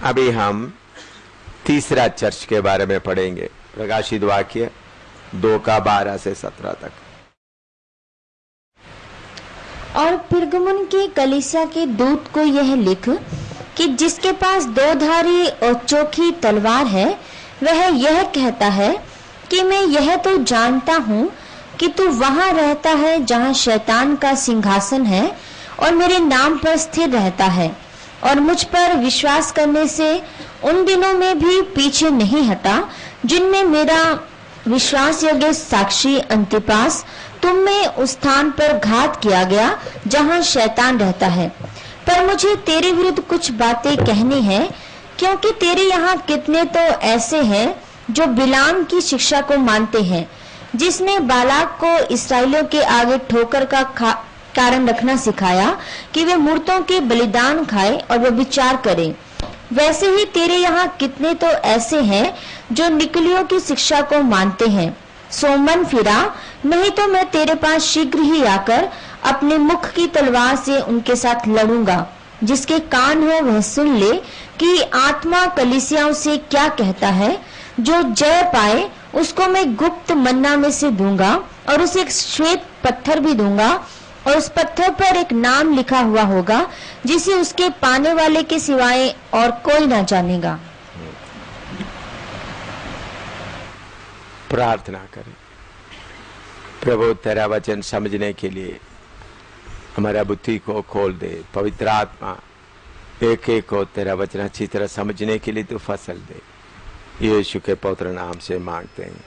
अभी हम तीसरा चर्च के बारे में पढ़ेंगे। प्रकाशित वाक्य 2:12 से 17 तक। और पिरगमुन की कलीसिया के दूत को यह लिख कि जिसके पास दो धारी और चोखी तलवार है, वह यह कहता है कि मैं यह तो जानता हूँ कि तू वहां रहता है जहां शैतान का सिंहासन है और मेरे नाम पर स्थिर रहता है, और मुझ पर विश्वास करने से उन दिनों में भी पीछे नहीं हटा जिनमें मेरा विश्वास योग्य साक्षी अंतिपास तुम में उस स्थान पर घात किया गया जहां शैतान रहता है। पर मुझे तेरे विरुद्ध कुछ बातें कहनी है, क्योंकि तेरे यहाँ कितने तो ऐसे हैं जो बिलाम की शिक्षा को मानते हैं, जिसने बालाक को इसराइलियों के आगे ठोकर का कारण रखना सिखाया कि वे मूर्तों के बलिदान खाए और वे विचार करें। वैसे ही तेरे यहाँ कितने तो ऐसे हैं जो निकलियों की शिक्षा को मानते हैं। सो मन फिरा, नहीं तो मैं तेरे पास शीघ्र ही आकर अपने मुख की तलवार से उनके साथ लड़ूंगा। जिसके कान हो वह सुन ले कि आत्मा कलीसियाओं से क्या कहता है। जो जय पाए उसको मैं गुप्त मन्ना में से दूंगा, और उसे एक श्वेत पत्थर भी दूंगा, और उस पत्थर पर एक नाम लिखा हुआ होगा जिसे उसके पाने वाले के सिवाय और कोई ना जानेगा। प्रार्थना करें। प्रभु तेरा वचन समझने के लिए हमारा बुद्धि को खोल दे। पवित्र आत्मा एक एक को तेरा वचन अच्छी तरह समझने के लिए तू फसल दे। यीशु के पवित्र नाम से मांगते हैं,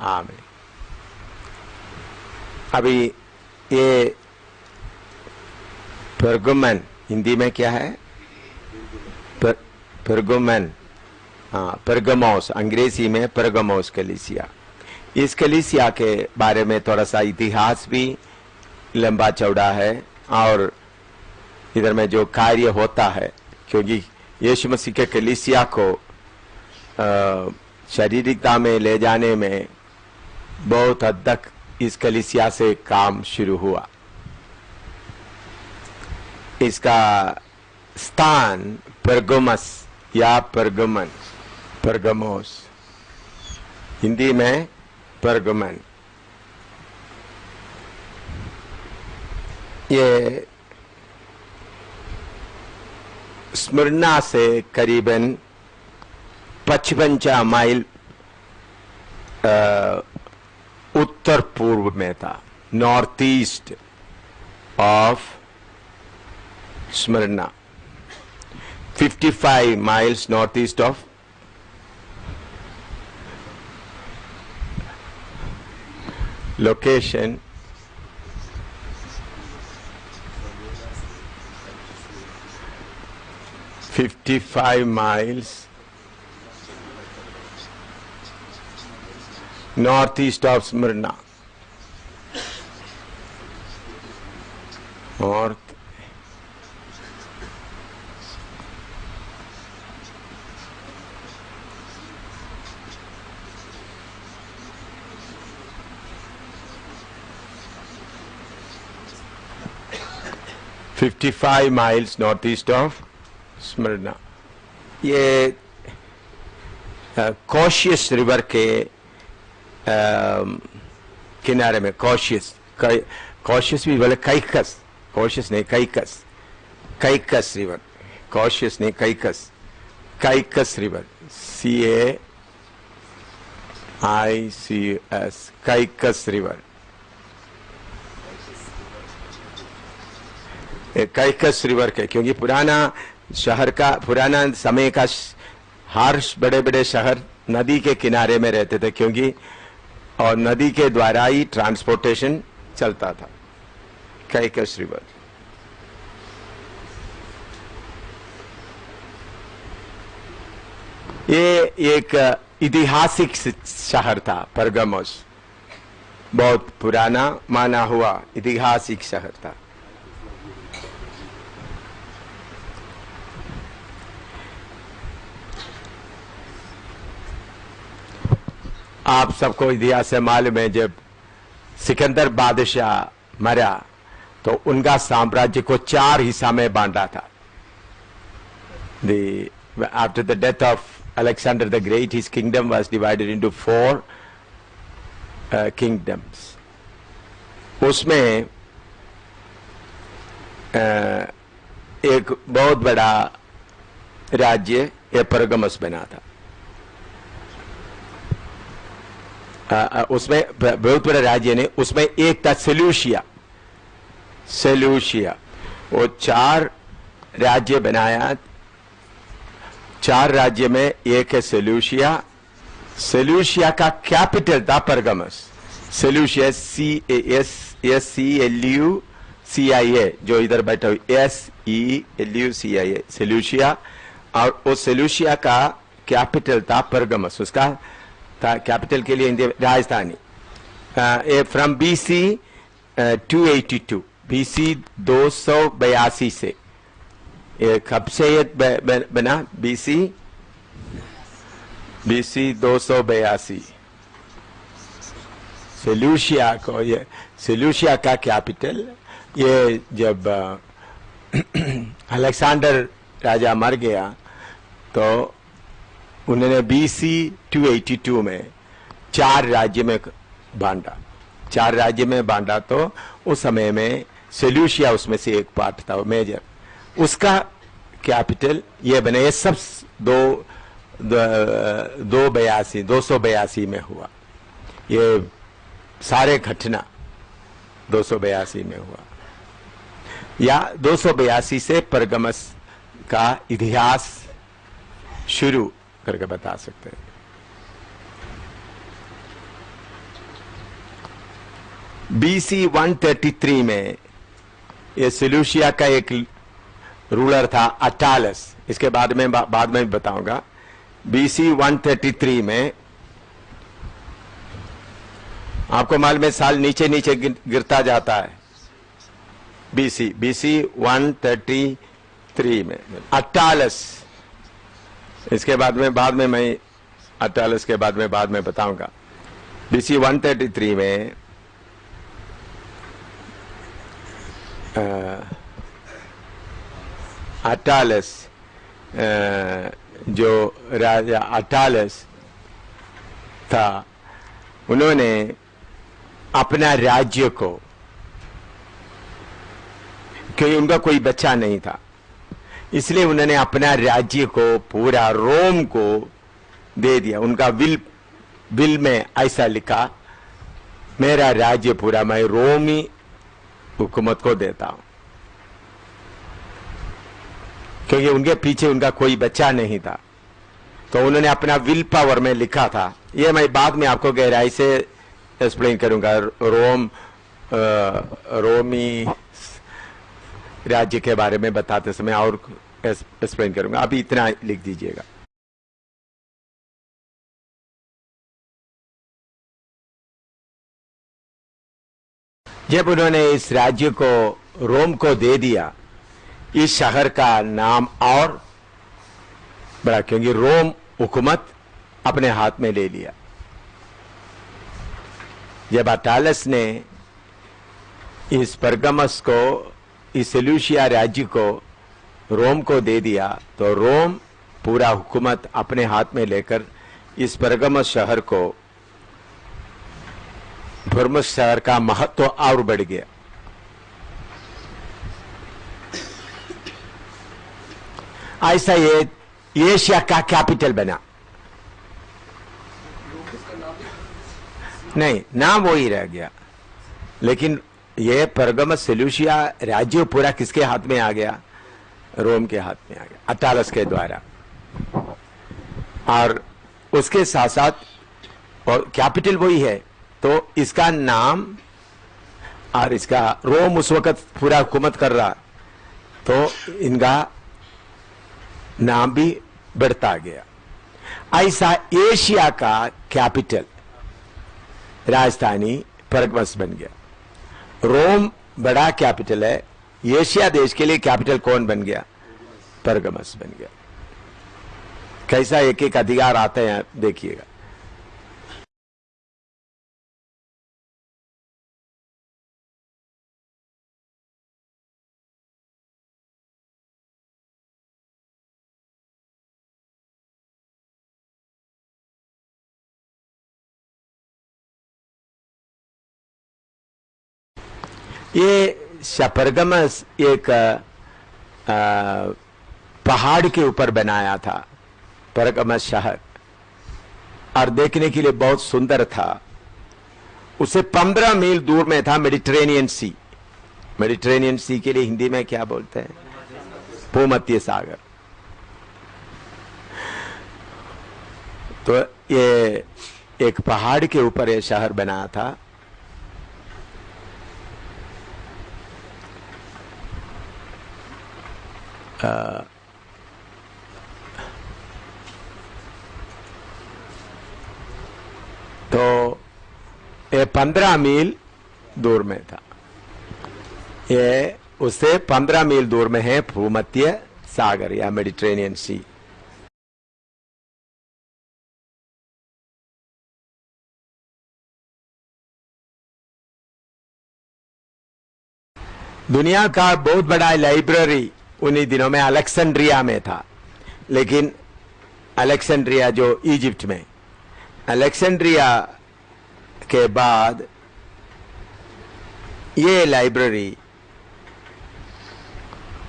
आमीन। अभी ये परगमन हिंदी में क्या है? परगमन, हाँ, परगमोस, अंग्रेजी में परगमोस कलीसिया। इस कलीसिया के बारे में थोड़ा सा इतिहास भी लंबा चौड़ा है, और इधर में जो कार्य होता है, क्योंकि यीशु मसीह के कलीसिया को शारीरिकता में ले जाने में बहुत हद तक इस कलीसिया से काम शुरू हुआ। इसका स्थान परगमस या परगमन, परगमोस, हिंदी में परगमन। ये स्मिर्ना से करीबन 55 माइल उत्तर पूर्व में था, north east of Smyrna, 55 miles northeast of location. "55 miles northeast of Smyrna." North "55 miles northeast of Smyrna." ये कॉशियस रिवर के किनारे में, कॉशियस भी बोले कैकस, कॉशियस नहीं कैकस, कैकस रिवर, कॉशियस नहीं caucus, caucus river, CAICUS, caucus river. Caucus river के, क्योंकि पुराना शहर का, पुराना समय का हर बड़े बड़े शहर नदी के किनारे में रहते थे, क्योंकि और नदी के द्वारा ही ट्रांसपोर्टेशन चलता था। Caucus river. ये एक ऐतिहासिक शहर था परगमोस, बहुत पुराना माना हुआ ऐतिहासिक शहर था। आप सबको इतिहास से मालूम है, जब सिकंदर बादशाह मरा तो उनका साम्राज्य को 4 हिस्सा में बांटा था। after the death of Alexander the Great, his kingdom was divided into 4 kingdoms. उसमें एक बहुत बड़ा राज्य ये परगमस बना था। उसमें बहुत बड़ा राज्य ने, उसमें एक था सेल्यूशिया। वो 4 राज्य बनाया। 4 राज्य में एक है सेल्यूशिया। सेल्यूशिया का कैपिटल था परगमस। सेल्यूशिया SELUCIA, जो इधर बैठा हुआ SELUCIA, सेल्यूशिया। और उस सेल्यूशिया का कैपिटल था परगमस। उसका था कैपिटल के लिए राजधानी। फ्रॉम BC 282, BC 282 से कब से ये बना? BC 282। सेल्यूशिया को, ये सेल्यूशिया का कैपिटल, ये जब अलेक्जेंडर राजा मर गया तो उन्होंने BC 282 में 4 राज्य में बांटा। 4 राज्य में बांटा तो उस समय में सेल्यूशिया उसमें से एक पार्ट था, मेजर। उसका कैपिटल ये बने। ये सब 282 में हुआ। ये सारे घटना 282 में हुआ, या 282 से परगमस का इतिहास शुरू करके बता सकते हैं। BC 133 में ये सेल्यूशिया का एक रूलर था अटालस। इसके बाद में बताऊंगा। BC 133 में आपको मालूम है साल नीचे नीचे गिरता जाता है। BC 133 में अटालस। इसके बाद में मैं अटालस के बाद में बताऊंगा। BC 133 में अटालस, जो राजा अटालस था, उन्होंने अपना राज्य को, क्योंकि उनका कोई बच्चा नहीं था, इसलिए उन्होंने अपना राज्य को पूरा रोम को दे दिया। उनका विल में ऐसा लिखा, मेरा राज्य पूरा मैं रोमी हुकूमत को देता हूं, क्योंकि उनके पीछे उनका कोई बच्चा नहीं था। तो उन्होंने अपना विल पावर में लिखा था। ये मैं बाद में आपको गहराई से एक्सप्लेन करूंगा, रोमी राज्य के बारे में बताते समय और एक्सप्लेन करूंगा। अभी इतना लिख दीजिएगा। जब उन्होंने इस राज्य को रोम को दे दिया, इस शहर का नाम और बड़ा, क्योंकि रोम हुकूमत अपने हाथ में ले लिया। जब अटालस ने इस परगमस को, इस सेल्यूशिया राज्य को रोम को दे दिया, तो रोम पूरा हुकूमत अपने हाथ में लेकर इस परगमस शहर को, परगमस शहर का महत्व और बढ़ गया। ऐसा ये एशिया का कैपिटल बना। नहीं, नाम वही रह गया, लेकिन ये परगमस सेल्यूशिया राज्य पूरा किसके हाथ में आ गया? रोम के हाथ में आ गया, अटालस के द्वारा। और उसके साथ साथ और कैपिटल वही है, तो इसका नाम और इसका, रोम उस वक्त पूरा हुकूमत कर रहा, तो इनका नाम भी बढ़ता गया। ऐसा एशिया का कैपिटल, राजधानी परगमस बन गया। रोम बड़ा कैपिटल है, एशिया देश के लिए कैपिटल कौन बन गया? परगमस बन गया। कैसा एक एक अधिकार आते हैं देखिएगा। ये शपरगमस एक पहाड़ के ऊपर बनाया था, परगमस शहर, और देखने के लिए बहुत सुंदर था। उसे 15 मील दूर में था मेडिटेरेनियन सी। मेडिटेरेनियन सी के लिए हिंदी में क्या बोलते हैं? भूमध्य सागर। तो ये एक पहाड़ के ऊपर ये शहर बना था। तो ये 15 मील दूर में था। ये उससे 15 मील दूर में है भूमध्य सागर या मेडिटेरेनियन सी। दुनिया का बहुत बड़ा लाइब्रेरी उन्हीं दिनों में अलेक्जेंड्रिया में था, लेकिन अलेक्जेंड्रिया जो इजिप्ट में, अलेक्जेंड्रिया के बाद ये लाइब्रेरी,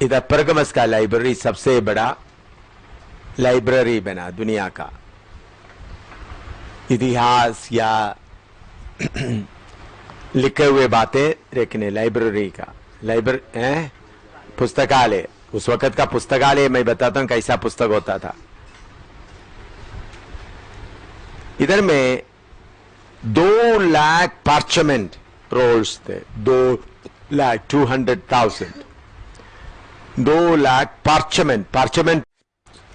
इधर परगमस का लाइब्रेरी सबसे बड़ा लाइब्रेरी बना दुनिया का। इतिहास या लिखे हुए बातें रखने लाइब्रेरी का, पुस्तकालय, उस वक्त का पुस्तकालय मैं बताता हूं कैसा पुस्तक होता था। इधर में 2 लाख पार्चमेंट रोल्स थे, 2,200,000। 2 लाख पार्चमेंट, पार्चमेंट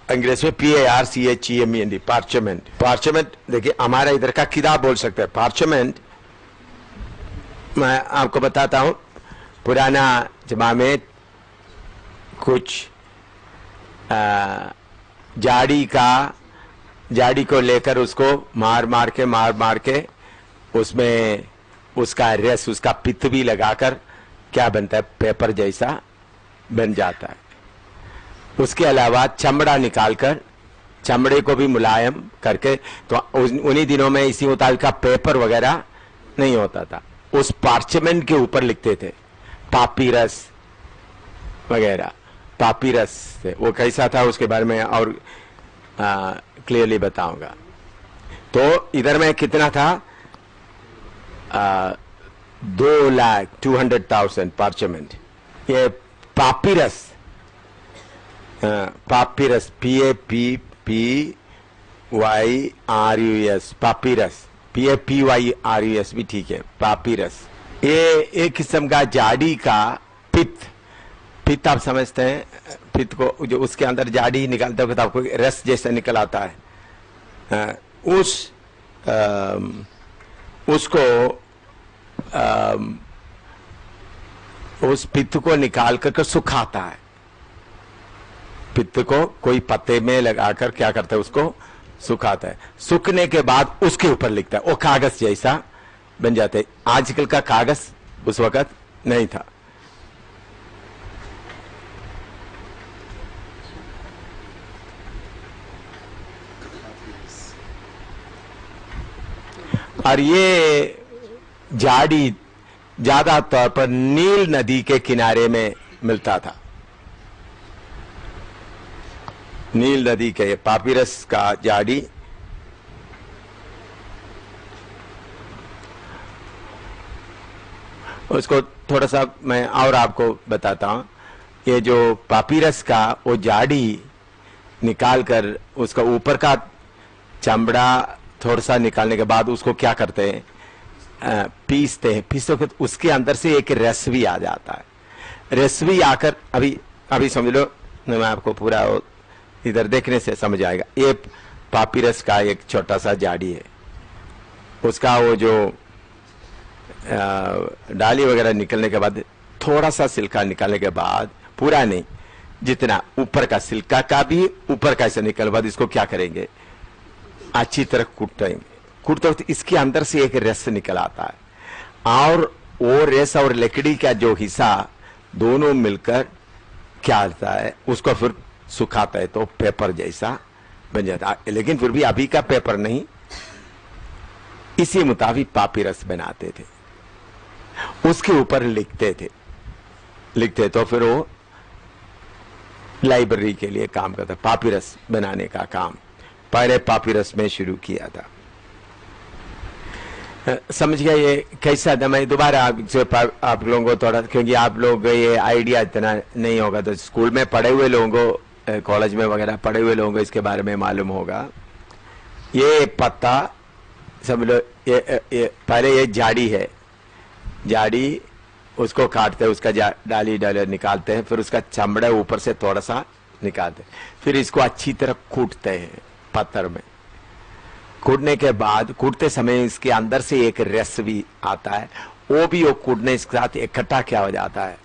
अंग्रेजी में PARCHEMENT, पार्चमेंट। पार्चमेंट देखिए हमारा इधर का किताब बोल सकते हैं। पार्चमेंट मैं आपको बताता हूं, पुराना जमाने में कुछ जाड़ी को लेकर उसको मार मार के उसमें उसका रस, उसका पित्त भी लगाकर क्या बनता है, पेपर जैसा बन जाता है। उसके अलावा चमड़ा निकालकर, चमड़े को भी मुलायम करके, तो उन्हीं दिनों में इसी मुताबिक का पेपर वगैरह नहीं होता था, उस पार्चमेंट के ऊपर लिखते थे, पापीरस वगैरह। पापीरस से वो कैसा था उसके बारे में और क्लियरली बताऊंगा। तो इधर में कितना था, 2,200,000 पार्चमेंट। ये पापीरस, पापीरस PAPPYRUS, पापीरस, PAPYRUS भी ठीक है, पापीरस। ये एक किस्म का जाड़ी का पित्त आप समझते हैं, पित्त को जो उसके अंदर जाड़ी निकालते वक्त आपको रस जैसा निकल आता है, उस पित्त को निकाल कर सुखाता है। पित्त को कोई पत्ते में लगाकर क्या करता है, उसको सुखाता है। सूखने के बाद उसके ऊपर लिखता है, वो कागज जैसा बन जाते हैं। आजकल का कागज उस वक्त नहीं था। और ये जाड़ी ज्यादा तौर पर नील नदी के किनारे में मिलता था। नील नदी के पापीरस का जाड़ी उसको थोड़ा सा मैं और आपको बताता हूं। ये जो पापीरस का वो जाड़ी निकालकर उसका ऊपर का चमड़ा थोड़ा सा निकालने के बाद उसको क्या करते हैं, पीसते हैं। पीसते उसके अंदर से एक रस भी आ जाता है। रस भी आकर अभी समझ लो, मैं आपको पूरा इधर देखने से समझ आएगा। ये पापीरस का एक छोटा सा जाड़ी है, उसका वो जो डाली वगैरह निकलने के बाद, थोड़ा सा सिल्का निकालने के बाद, पूरा नहीं, जितना ऊपर का सिल्का का भी ऊपर का ऐसा निकलने बाद इसको क्या करेंगे, अच्छी तरह कूटेंगे। कूटते वक्त इसके अंदर से एक रस निकल आता है, और वो रस और लकड़ी का जो हिस्सा दोनों मिलकर क्या होता है, उसको फिर सुखाता है तो पेपर जैसा बन जाता है। लेकिन फिर भी अभी का पेपर नहीं, इसी मुताबिक पापीरस बनाते थे। उसके ऊपर लिखते तो फिर वो लाइब्रेरी के लिए काम करता, पापिरस बनाने का काम पहले पापिरस में शुरू किया था। समझ गया ये कैसा था? मैं दोबारा आप लोगों को थोड़ा, क्योंकि आप लोग ये आइडिया इतना नहीं होगा, तो स्कूल में पढ़े हुए लोगों को, कॉलेज में वगैरह पढ़े हुए लोगों को इसके बारे में मालूम होगा। ये पत्ता समझ लो, ये पहले ये झाड़ी है, झाड़ी उसको काटते हैं, उसका डाली निकालते हैं, फिर उसका चमड़ा ऊपर से थोड़ा सा निकालते हैं, फिर इसको अच्छी तरह कूटते हैं पत्थर में। कूटने के बाद, कूटते समय इसके अंदर से एक रस भी आता है, वो भी वो कूटने के साथ इकट्ठा क्या हो जाता है,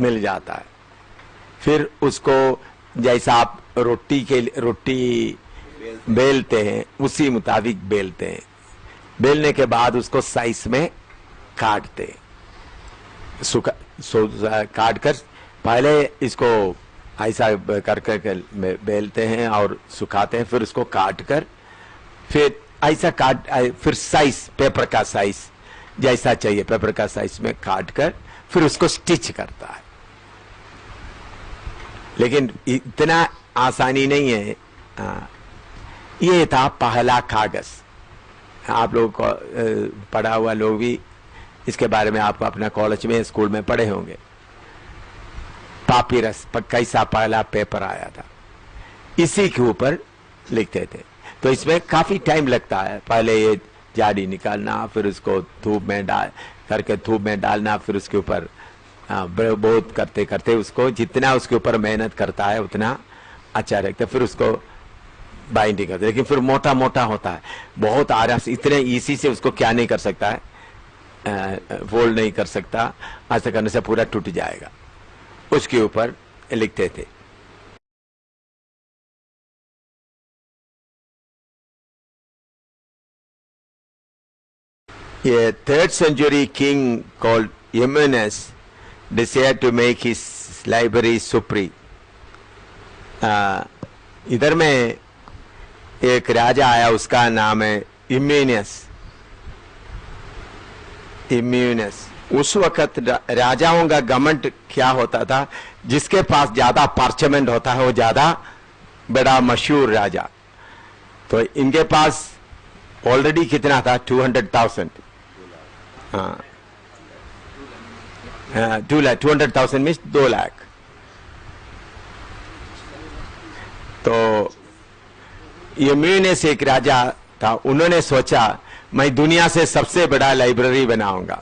मिल जाता है। फिर उसको जैसा आप रोटी बेलते हैं उसी मुताबिक बेलते हैं। बेलने के बाद उसको साइज में काटते हैं, काट कर पहले इसको ऐसा कर बेलते हैं और सुखाते हैं, फिर उसको काट कर फिर ऐसा फिर साइज, पेपर का साइज जैसा चाहिए पेपर का साइज में काट कर फिर उसको स्टिच करता है। लेकिन इतना आसानी नहीं है। ये था पहला कागज। आप लोग को पढ़ा हुआ लोग भी इसके बारे में आपको अपना कॉलेज में, स्कूल में पढ़े होंगे। पापिरस कैसा पहला पेपर आया था, इसी के ऊपर लिखते थे। तो इसमें काफी टाइम लगता है, पहले ये झाड़ी निकालना, फिर उसको धूप में डालना, फिर उसके ऊपर बहुत करते करते उसको जितना उसके ऊपर मेहनत करता है उतना अच्छा लगता है। फिर उसको बाइंडिंग करते, लेकिन फिर मोटा मोटा होता है, बहुत आराम से, इतने इजी से उसको क्या नहीं कर सकता है, फोल्ड नहीं कर सकता, ऐसा करने से पूरा टूट जाएगा। उसके ऊपर लिखते थे। A 3rd century king called Eumenes desired to make his library supreme. इधर में एक राजा आया, उसका नाम है इम्यूनस। उस वक्त राजाओं का घमंड क्या होता था, जिसके पास ज्यादा पार्चमेंट होता है वो ज्यादा बड़ा मशहूर राजा। तो इनके पास ऑलरेडी कितना था, 200,000। 200,000 मीन्स 2 लाख। तो यूमेनस एक राजा था, उन्होंने सोचा मैं दुनिया से सबसे बड़ा लाइब्रेरी बनाऊंगा।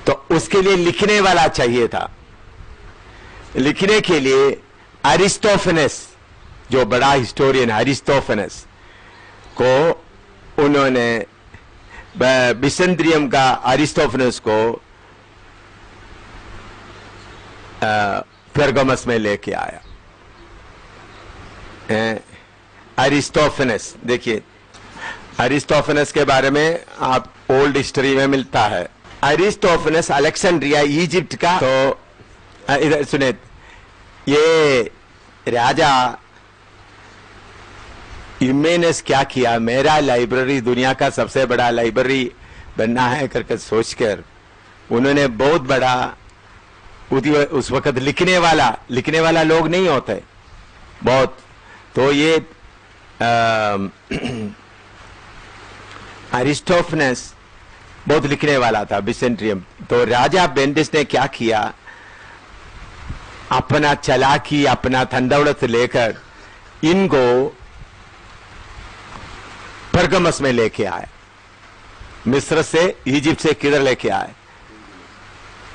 तो उसके लिए लिखने वाला चाहिए था। लिखने के लिए अरिस्टोफेनस, जो बड़ा हिस्टोरियन अरिस्टोफेनस को उन्होंने, बिसेंद्रियम का अरिस्टोफेनस को पेर्गमस में लेके आया। अरिस्टोफेनस, देखिए अरिस्टोफेनस के बारे में आप ओल्ड हिस्ट्री में मिलता है। अरिस्टोफेनस अलेक्जेंड्रिया इजिप्ट का, तो इधर सुने, ये राजा यूमेनस क्या किया, मेरा लाइब्रेरी दुनिया का सबसे बड़ा लाइब्रेरी बनना है करके सोचकर उन्होंने बहुत बड़ा, उस वक्त लिखने वाला लोग नहीं होते बहुत, तो ये अरिस्टोफेनस बहुत लिखने वाला था, बिसेंट्रियम। तो राजा बेंडिस ने क्या किया, अपना चालाकी, अपना धनदौलत लेकर इनको पेर्गमस में लेके आए। मिस्र से, इजिप्ट से किधर लेके आए,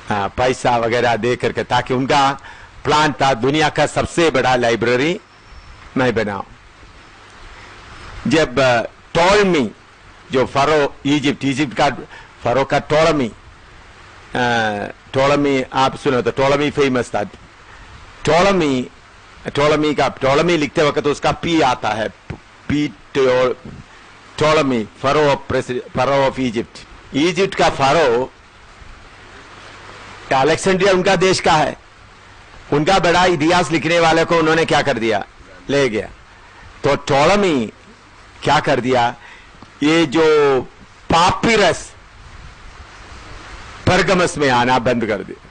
पैसा वगैरह दे करके, ताकि उनका प्लान था दुनिया का सबसे बड़ा लाइब्रेरी मैं बनाऊं। जब टोलमी, जो फरो इजिप्ट का फरो का टोलमी आप सुनो तो टोलमी फेमस था। टोलमी लिखते वक्त उसका पी आता है, पी टोलमी, फरो ऑफ इजिप्ट का फरो अलेक्जेंड्रिया उनका देश का है। उनका बड़ा इतिहास लिखने वाले को उन्होंने क्या कर दिया, ले गया। तो टोलमी क्या कर दिया, ये जो पापिरस परगमस में आना बंद कर दिया।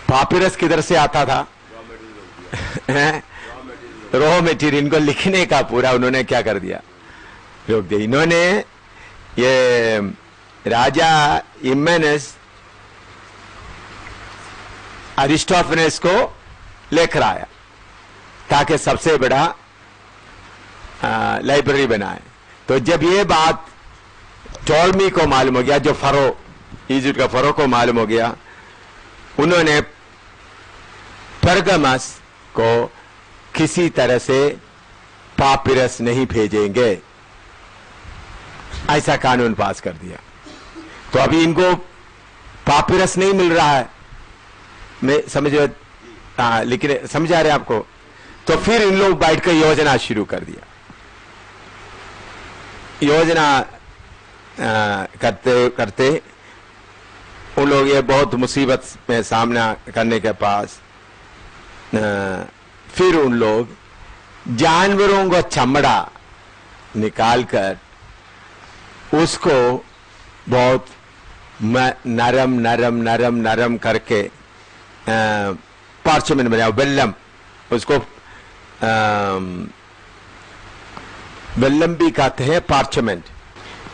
पापिरस किधर से आता था? Raw material. इनको लिखने का पूरा उन्होंने क्या कर दिया, रोक दिया। इन्होंने ये राजा इमेनस अरिस्टोफेनेस को लेकर आया ताकि सबसे बड़ा लाइब्रेरी बनाए। तो जब ये बात टॉलमी को मालूम हो गया, जो फरो इजिप्ट का फरो को मालूम हो गया, उन्होंने परगमस को किसी तरह से पापिरस नहीं भेजेंगे ऐसा कानून पास कर दिया। तो अभी इनको पापिरस नहीं मिल रहा है, मैं समझ लेकिन समझा रहे आपको। तो फिर इन लोग बैठ कर योजना शुरू कर दिया। योजना करते करते उन लोग ये बहुत मुसीबत में सामना करने के पास फिर उन लोग जानवरों को चमड़ा निकालकर उसको बहुत नरम नरम नरम नरम करके पार्चमेंट बनाया, वेल्लम, उसको वेल्लम भी कहते हैं, पार्चमेंट।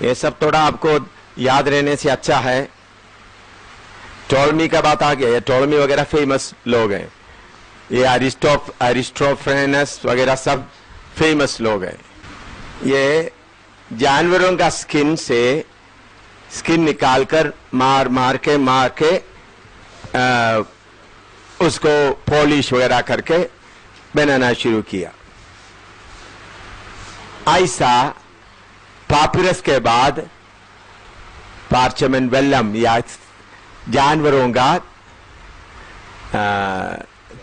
ये सब थोड़ा आपको याद रहने से अच्छा है। टॉलमी का बात आ गया, टॉलमी वगैरह फेमस लोग हैं, ये अरिस्टोफेनेस वगैरह सब फेमस लोग हैं। ये जानवरों का स्किन निकालकर मार के उसको पॉलिश वगैरह करके बनाना शुरू किया। ऐसा पापिरस के बाद पार्चमेंट वेल्लम या जानवरों का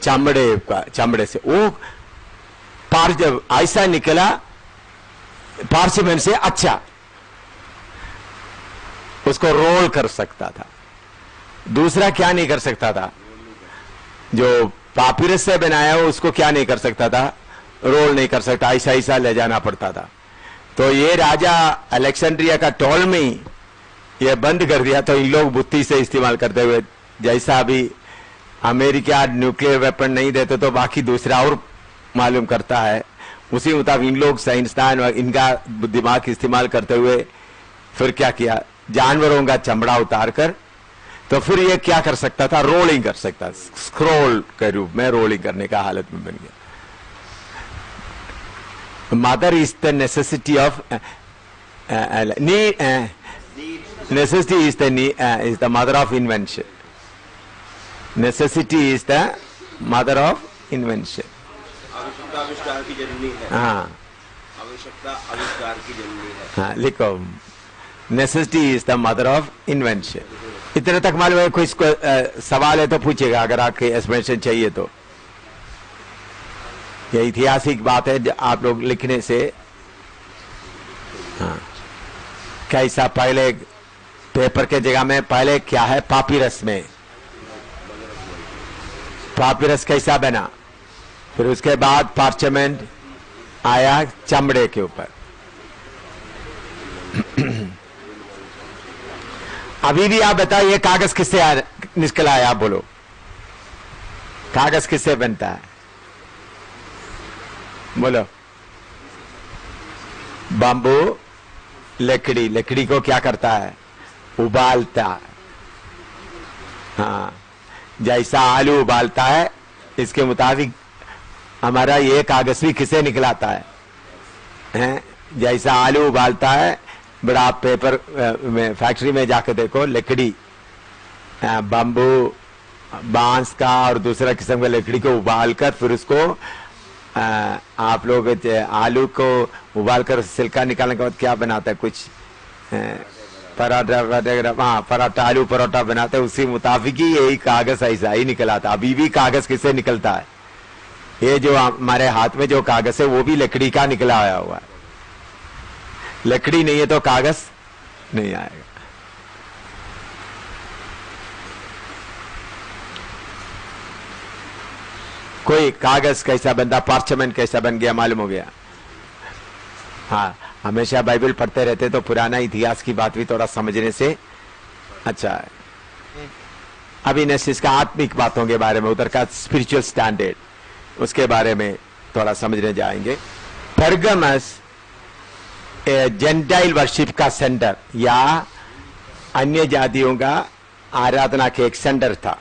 चमड़े से वो जब ऐसा निकला पार्चमेंट से, अच्छा उसको रोल कर सकता था। दूसरा क्या नहीं कर सकता था? जो पापिरस से बनाया हो उसको क्या नहीं कर सकता था? रोल नहीं कर सकता, ऐसा ऐसा ले जाना पड़ता था। तो ये राजा अलेक्जेंड्रिया का टॉलमी ये बंद कर दिया। तो इन लोग बुद्धि से इस्तेमाल करते हुए, जैसा अभी अमेरिका न्यूक्लियर वेपन नहीं देते तो बाकी दूसरा और मालूम करता है, उसी मुताबिक इन लोग साइंसदान इनका दिमाग इस्तेमाल करते हुए फिर क्या किया, जानवरों का चमड़ा उतार कर, तो फिर ये क्या कर सकता था? रोलिंग कर सकता, स्क्रॉल के रूप में रोलिंग करने का हालत में बन गया। Mother is the necessity of necessity is the mother of invention. Necessity is the mother of invention. आवश्यकता आविष्कार की जननी है। हाँ, आवश्यकता आविष्कार की जननी है। हाँ लिखो, necessity is the mother of invention. इतने तक मालूम है? कोई सवाल है तो पूछेगा अगर आपके एक्सप्लेनेशन चाहिए तो। ये ऐतिहासिक बात है आप लोग लिखने से। हाँ, कैसा पहले पेपर के जगह में पहले क्या है? पापिरस में पापिरस कैसा बना, फिर उसके बाद पार्चमेंट आया चमड़े के ऊपर। अभी भी आप बताइए कागज किससे निकला है? आप बोलो, कागज किससे बनता है? बोलो। बांबू, लकड़ी। लकड़ी को क्या करता है? उबालता। हाँ, जैसा आलू उबालता है इसके मुताबिक हमारा ये कागज भी किसे निकलाता है? जैसा आलू उबालता है, बड़ा पेपर में फैक्ट्री में जाकर देखो, लकड़ी, बांबू, बांस का और दूसरा किस्म का लकड़ी को उबालकर फिर उसको आप लोग आलू को उबालकर सिल्का निकालने के बाद क्या बनाता है? कुछ पराठा वगैरह, हाँ पराठा, आलू पराठा बनाते हैं। उसी मुताबिक ही यही कागज ऐसा ही निकला था। अभी भी कागज किससे निकलता है? ये जो हमारे हाथ में जो कागज है वो भी लकड़ी का निकला आया हुआ है। लकड़ी नहीं है तो कागज नहीं आएगा। कोई कागज कैसा बनता, पार्चमेंट कैसा बन गया मालूम हो गया। हाँ, हमेशा बाइबल पढ़ते रहते तो पुराना इतिहास की बात भी थोड़ा समझने से अच्छा है। अभी नेक्स्ट इसका आत्मिक बातों के बारे में, उधर का स्पिरिचुअल स्टैंडर्ड, उसके बारे में थोड़ा समझने जाएंगे। परगमस जेंटाइल वर्शिप का सेंटर या अन्य जातियों का आराधना के एक सेंटर था।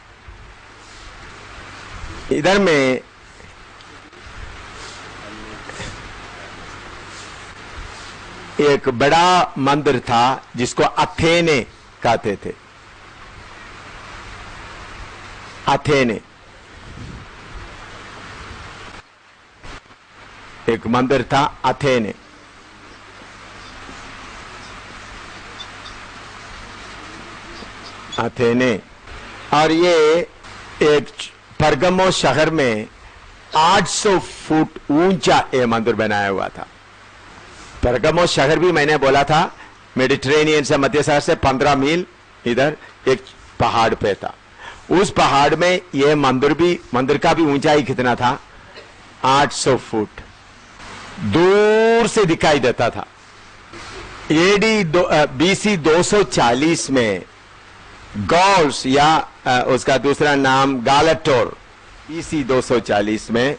इधर में एक बड़ा मंदिर था जिसको अथेने कहते थे। अथेने एक मंदिर था, अथेने। अथेने, और ये एक परगमो शहर में 800 फुट ऊंचा ये मंदिर बनाया हुआ था। परगमो शहर भी मैंने बोला था मेडिटेरेनियन से, मध्य सागर से 15 मील इधर एक पहाड़ पे था। उस पहाड़ में ये मंदिर का भी ऊंचाई कितना था? 800 फुट दूर से दिखाई देता था। एडी बीसी 240 में गॉल्स या उसका दूसरा नाम गालाटोर, बीसी 240 में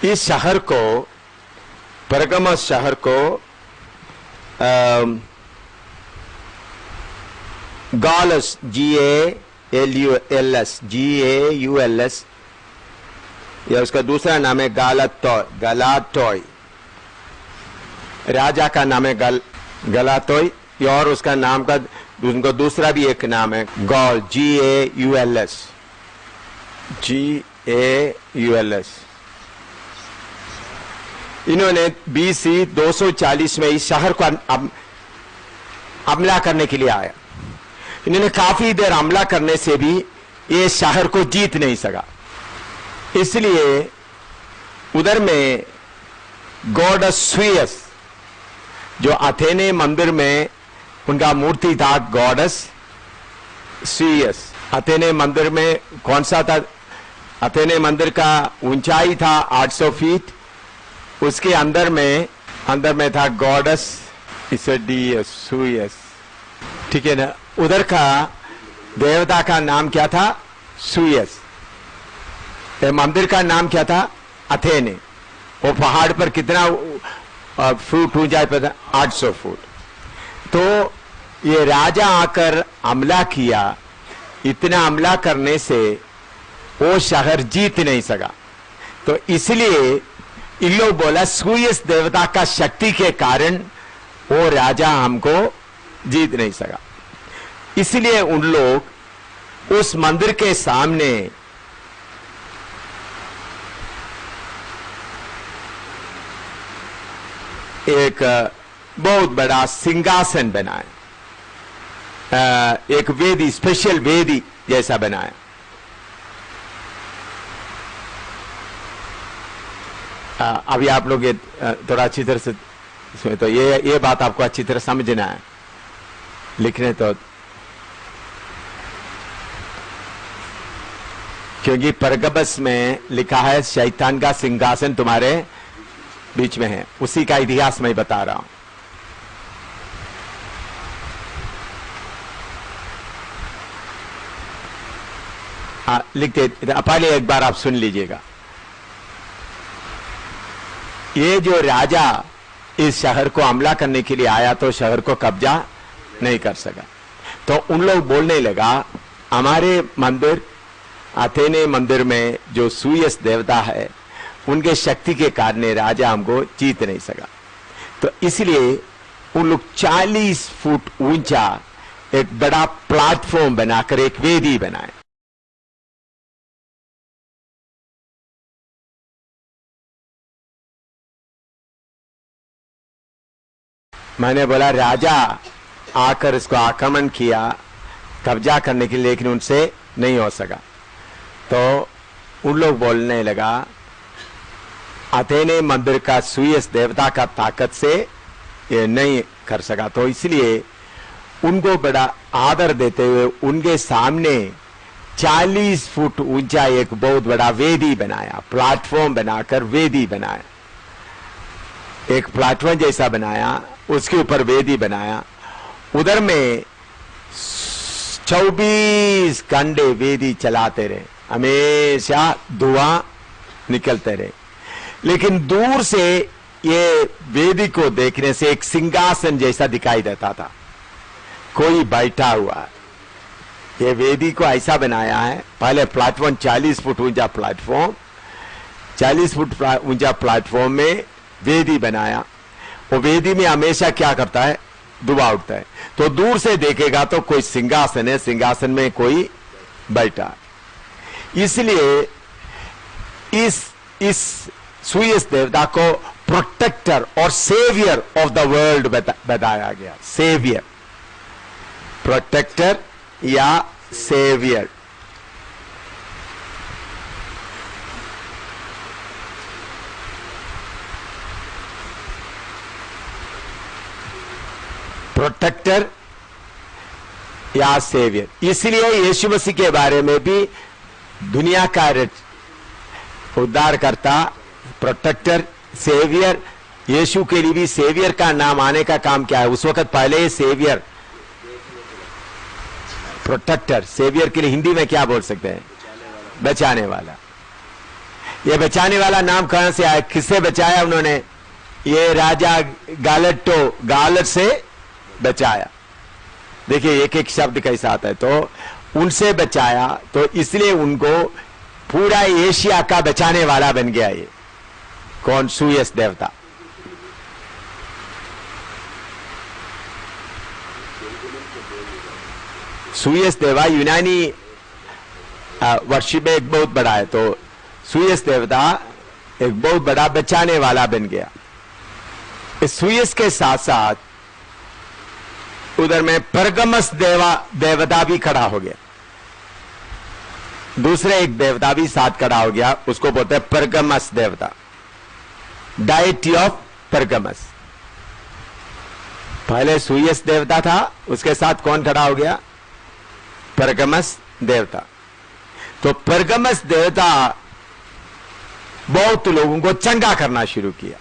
इस शहर को, परगमस शहर को गॉलस, GALULS, या उसका दूसरा नाम है गलाटोय। राजा का नाम है गलाटोय, और उसका नाम का उनको दूसरा भी एक नाम है गॉल, GAULS। इन्होंने BC 240 में इस शहर को हमला करने के लिए आया। इन्होंने काफी देर हमला करने से भी ये शहर को जीत नहीं सका। इसलिए उधर में गॉडेस स्वीयस, जो अथेने मंदिर में उनका मूर्ति था, गॉडेस स्वीयस। अथेने मंदिर में कौन सा था? अथेने मंदिर का ऊंचाई था 800 फीट। उसके अंदर में था गॉडेस स्वीयस, ठीक है ना। उधर का देवता का नाम क्या था? स्वीयस। मंदिर का नाम क्या था? अथेने। वो पहाड़ पर कितना फुट ऊंचाई पर था? 800 फुट। तो ये राजा आकर हमला किया। इतना हमला करने से वो शहर जीत नहीं सका। तो इसलिए इन लोग बोला स्वीयस देवता का शक्ति के कारण वो राजा हमको जीत नहीं सका। इसलिए उन लोग उस मंदिर के सामने एक बहुत बड़ा सिंहासन बनाया, एक वेदी, स्पेशल वेदी जैसा बनाया। अभी आप लोग ये थोड़ा अच्छी तरह से इसमें, तो ये बात आपको अच्छी तरह समझना है, लिखने तो, क्योंकि परगमस में लिखा है शैतान का सिंहासन तुम्हारे बीच में है। उसी का इतिहास मैं बता रहा हूं। लिखते पहले एक बार आप सुन लीजिएगा। ये जो राजा इस शहर को हमला करने के लिए आया तो शहर को कब्जा नहीं कर सका। तो उन लोग बोलने लगा, हमारे मंदिर, अथेने मंदिर में जो स्वीयस देवता है, उनके शक्ति के कारण राजा हमको जीत नहीं सका। तो इसलिए उन लोग 40 फुट ऊंचा एक बड़ा प्लेटफॉर्म बनाकर एक वेदी बनाए। मैंने बोला राजा आकर इसको आक्रमण किया कब्जा करने के लिए, लेकिन उनसे नहीं हो सका। तो उन लोग बोलने लगा, अथेने मंदिर का स्वीयस देवता का ताकत से ये नहीं कर सका। तो इसलिए उनको बड़ा आदर देते हुए उनके सामने 40 फुट ऊंचा एक बहुत बड़ा वेदी बनाया, प्लेटफॉर्म बनाकर वेदी बनाया, एक प्लेटफॉर्म जैसा बनाया, उसके ऊपर वेदी बनाया उधर में 24 घंटे वेदी चलाते रहे, हमेशा धुआं निकलते रहे। लेकिन दूर से ये वेदी को देखने से एक सिंहासन जैसा दिखाई देता था, कोई बैठा हुआ है। ये वेदी को ऐसा बनाया है, पहले प्लेटफॉर्म 40 फुट ऊंचा प्लेटफॉर्म, 40 फुट ऊंचा प्लेटफॉर्म में वेदी बनाया। वो वेदी में हमेशा क्या करता है, धुआं उठता है। तो दूर से देखेगा तो कोई सिंहासन है, सिंहासन में कोई बैठा है। इसलिए इस सूयस देवता को प्रोटेक्टर और सेवियर ऑफ द वर्ल्ड बताया गया। सेवियर, प्रोटेक्टर या सेवियर। प्रोटेक्टर या सेवियर। इसलिए यीशु मसीह के बारे में भी दुनिया का उद्धारकर्ता, प्रोटेक्टर, सेवियर, यीशु के लिए भी सेवियर का नाम आने का काम क्या है? उस वक्त पहले सेवियर, प्रोटेक्टर, सेवियर के लिए हिंदी में क्या बोल सकते हैं? बचाने वाला। ये बचाने वाला नाम कहां से आया? किससे बचाया उन्होंने? ये राजा गालट से बचाया। देखिए एक एक शब्द कैसा आता है। तो उनसे बचाया, तो इसलिए उनको पूरा एशिया का बचाने वाला बन गया। ये कौन? सूयस देवता। सूयस देवा यूनानी वर्षी में एक बहुत बड़ा है। तो सूयस देवता एक बहुत बड़ा बचाने वाला बन गया। इस सूयस के साथ साथ उधर में परगमस देवता भी खड़ा हो गया। दूसरे एक देवता भी साथ खड़ा हो गया, उसको बोलते हैं परगमस देवता, डाइटी ऑफ परगमस। पहले सूयस देवता था, उसके साथ कौन खड़ा हो गया? परगमस देवता। तो परगमस देवता बहुत लोगों को चंगा करना शुरू किया।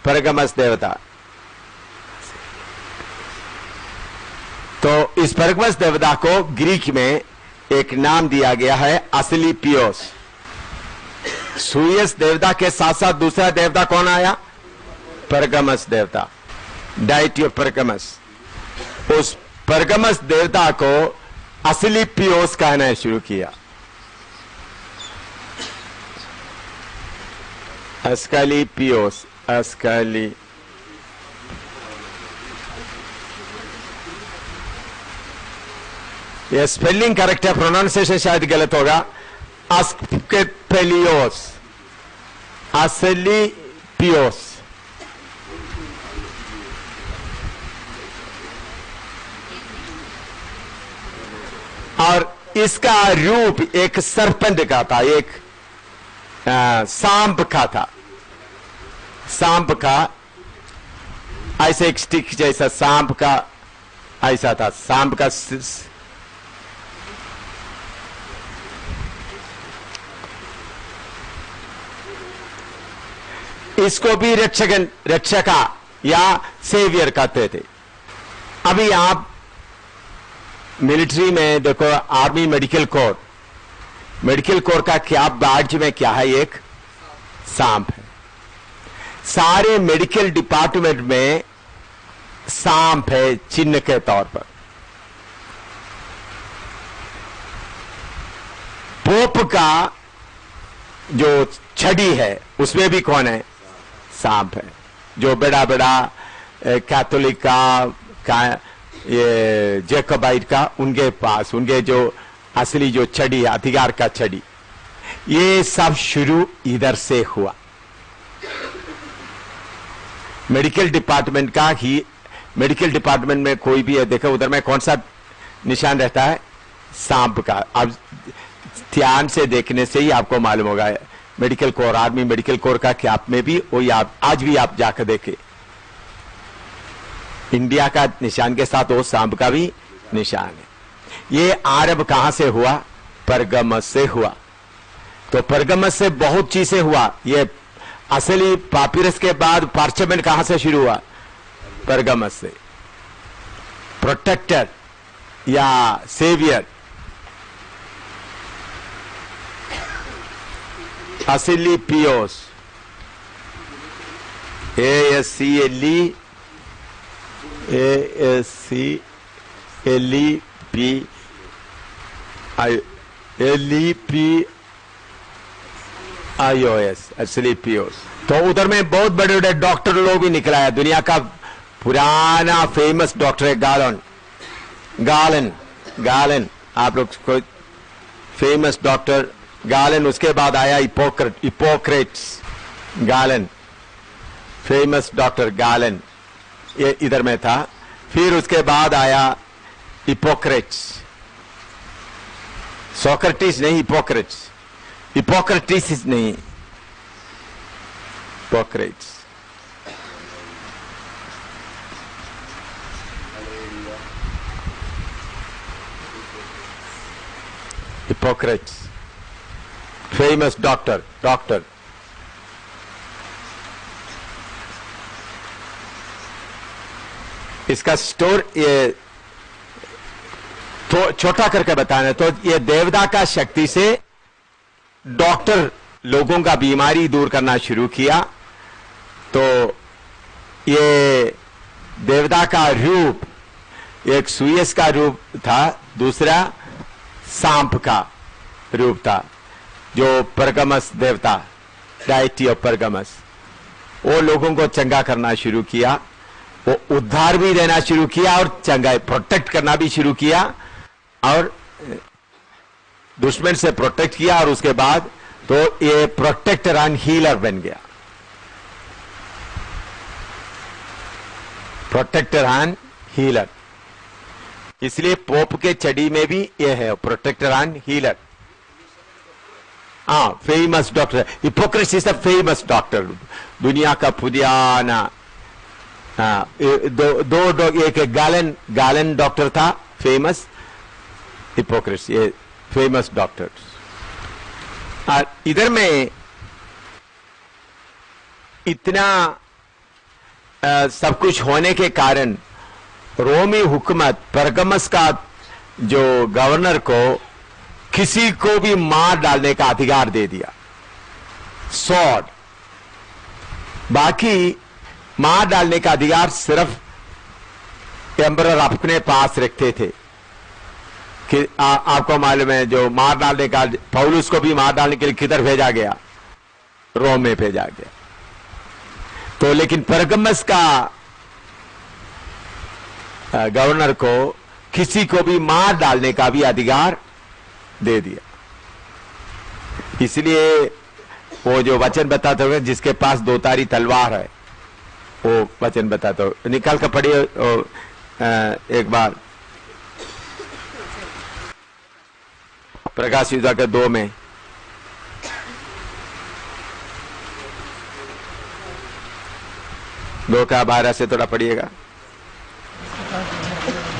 परगमस देवता। तो इस परगमस देवता को ग्रीक में एक नाम दिया गया है, असलीपियोस। सूयस देवता के साथ साथ दूसरा देवता कौन आया? परगमस देवता, डाइटी ऑफ परगमस। उस परगमस देवता को असलीपियोस कहना शुरू किया। अस्कलीपियोस, अस्कली, ये स्पेलिंग करेक्ट है, प्रोनाउंसिएशन शायद गलत होगा। अस्कलीपियोस, असलीपियोस। और इसका रूप एक सरपंच का था, एक सांप का था। सांप का ऐसे एक स्टिक जैसा सांप का ऐसा था। सांप का इसको भी रक्षका या सेवियर कहते थे। अभी आप मिलिट्री में देखो, army medical corps, medical corps का क्या बैज में क्या है? एक सांप है। सारे मेडिकल डिपार्टमेंट में सांप है चिन्ह के तौर पर। पोप का जो छड़ी है उसमें भी कौन है? सांप है। जो बड़ा बड़ा कैथोलिक का ये जैकोबाइट का, उनके पास उनके जो असली जो छड़ी, अधिकार का छड़ी, ये सब शुरू इधर से हुआ। मेडिकल डिपार्टमेंट का ही, मेडिकल डिपार्टमेंट में कोई भी है, देखो उधर में कौन सा निशान रहता है? सांप का। अब ध्यान से देखने से ही आपको मालूम होगा। Medical corps, army medical corps का कैप में भी वही आप आज भी आप जाकर देखें, इंडिया का निशान के साथ वो सांप का भी निशान है। ये आरब कहां से हुआ? परगमस से हुआ। तो परगमस से बहुत चीजें हुआ। ये असली पापिरस के बाद पार्चमेंट कहां से शुरू हुआ? परगमस से। प्रोटेक्टर या सेवियर, असली पियोस, ASCLE LEPIOS, असली पियोस। तो उधर में बहुत बड़े बड़े डॉक्टर लोग भी निकला है। दुनिया का पुराना फेमस डॉक्टर है गालन, आप लोग को फेमस डॉक्टर गालन। उसके बाद आया Hippocrates, Galan, famous doctor Galan, ये इधर में था। फिर उसके बाद आया हिपोक्रेट्स, सोक्रेटिस नहीं, हिपोक्रेटिस नहीं, हिपोक्रेट्स। Hippocrates famous doctor. इसका स्टोर ये तो छोटा करके बताना, तो ये देवता का शक्ति से डॉक्टर लोगों का बीमारी दूर करना शुरू किया। तो ये देवता का रूप, एक सुयस का रूप था, दूसरा सांप का रूप था, जो परगमस देवता, डायटी ऑफ परगमस, वो लोगों को चंगा करना शुरू किया। वो उद्धार भी देना शुरू किया और चंगा प्रोटेक्ट करना भी शुरू किया, और दुश्मन से प्रोटेक्ट किया। और उसके बाद तो ये प्रोटेक्टर एंड हीलर बन गया, प्रोटेक्टर एंड हीलर। इसलिए पोप के चड़ी में भी ये है, प्रोटेक्टर एंड हीलर। हाँ, famous doctor. Hippocrates is the famous doctor, दुनिया का पुराना। दो एक गालन डॉक्टर था फेमस, हिपोक्रेट्स ये फेमस डॉक्टर्स। इधर में इतना सब कुछ होने के कारण रोमी हुकूमत परगमस का जो गवर्नर को किसी को भी मार डालने का अधिकार दे दिया, सॉर्ड। बाकी मार डालने का अधिकार सिर्फ एम्परर अपने पास रखते थे। कि आपको मालूम है, जो मार डालने का, पौलुस को भी मार डालने के लिए किधर भेजा गया? रोम में भेजा गया। तो लेकिन परगमस का गवर्नर को किसी को भी मार डालने का भी अधिकार दे दिया। इसलिए वो जो वचन बताते हुए, जिसके पास दो तारी तलवार है, वो वचन बताते हो, निकाल कर पढ़िए एक बार, प्रकाश युद्ध के 2 में। दो का 12 से थोड़ा पढ़िएगा।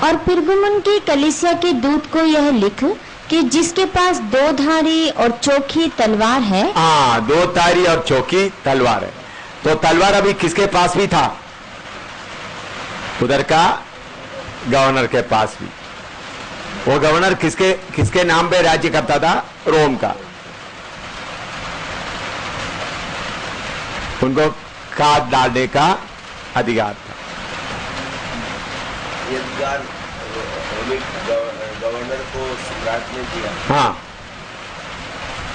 और पिरगमुन की कलीसिया के दूत को यह लिख कि जिसके पास दो धारी और चोखी तलवार है। हाँ, दो धारी और चोखी तलवार है। तो तलवार अभी किसके पास भी था? उधर का गवर्नर के पास भी। वो गवर्नर किसके नाम पे राज्य करता था? रोम का। उनको काट डालने का अधिकार था। गवर्नर को सम्राट ने दिया। हाँ,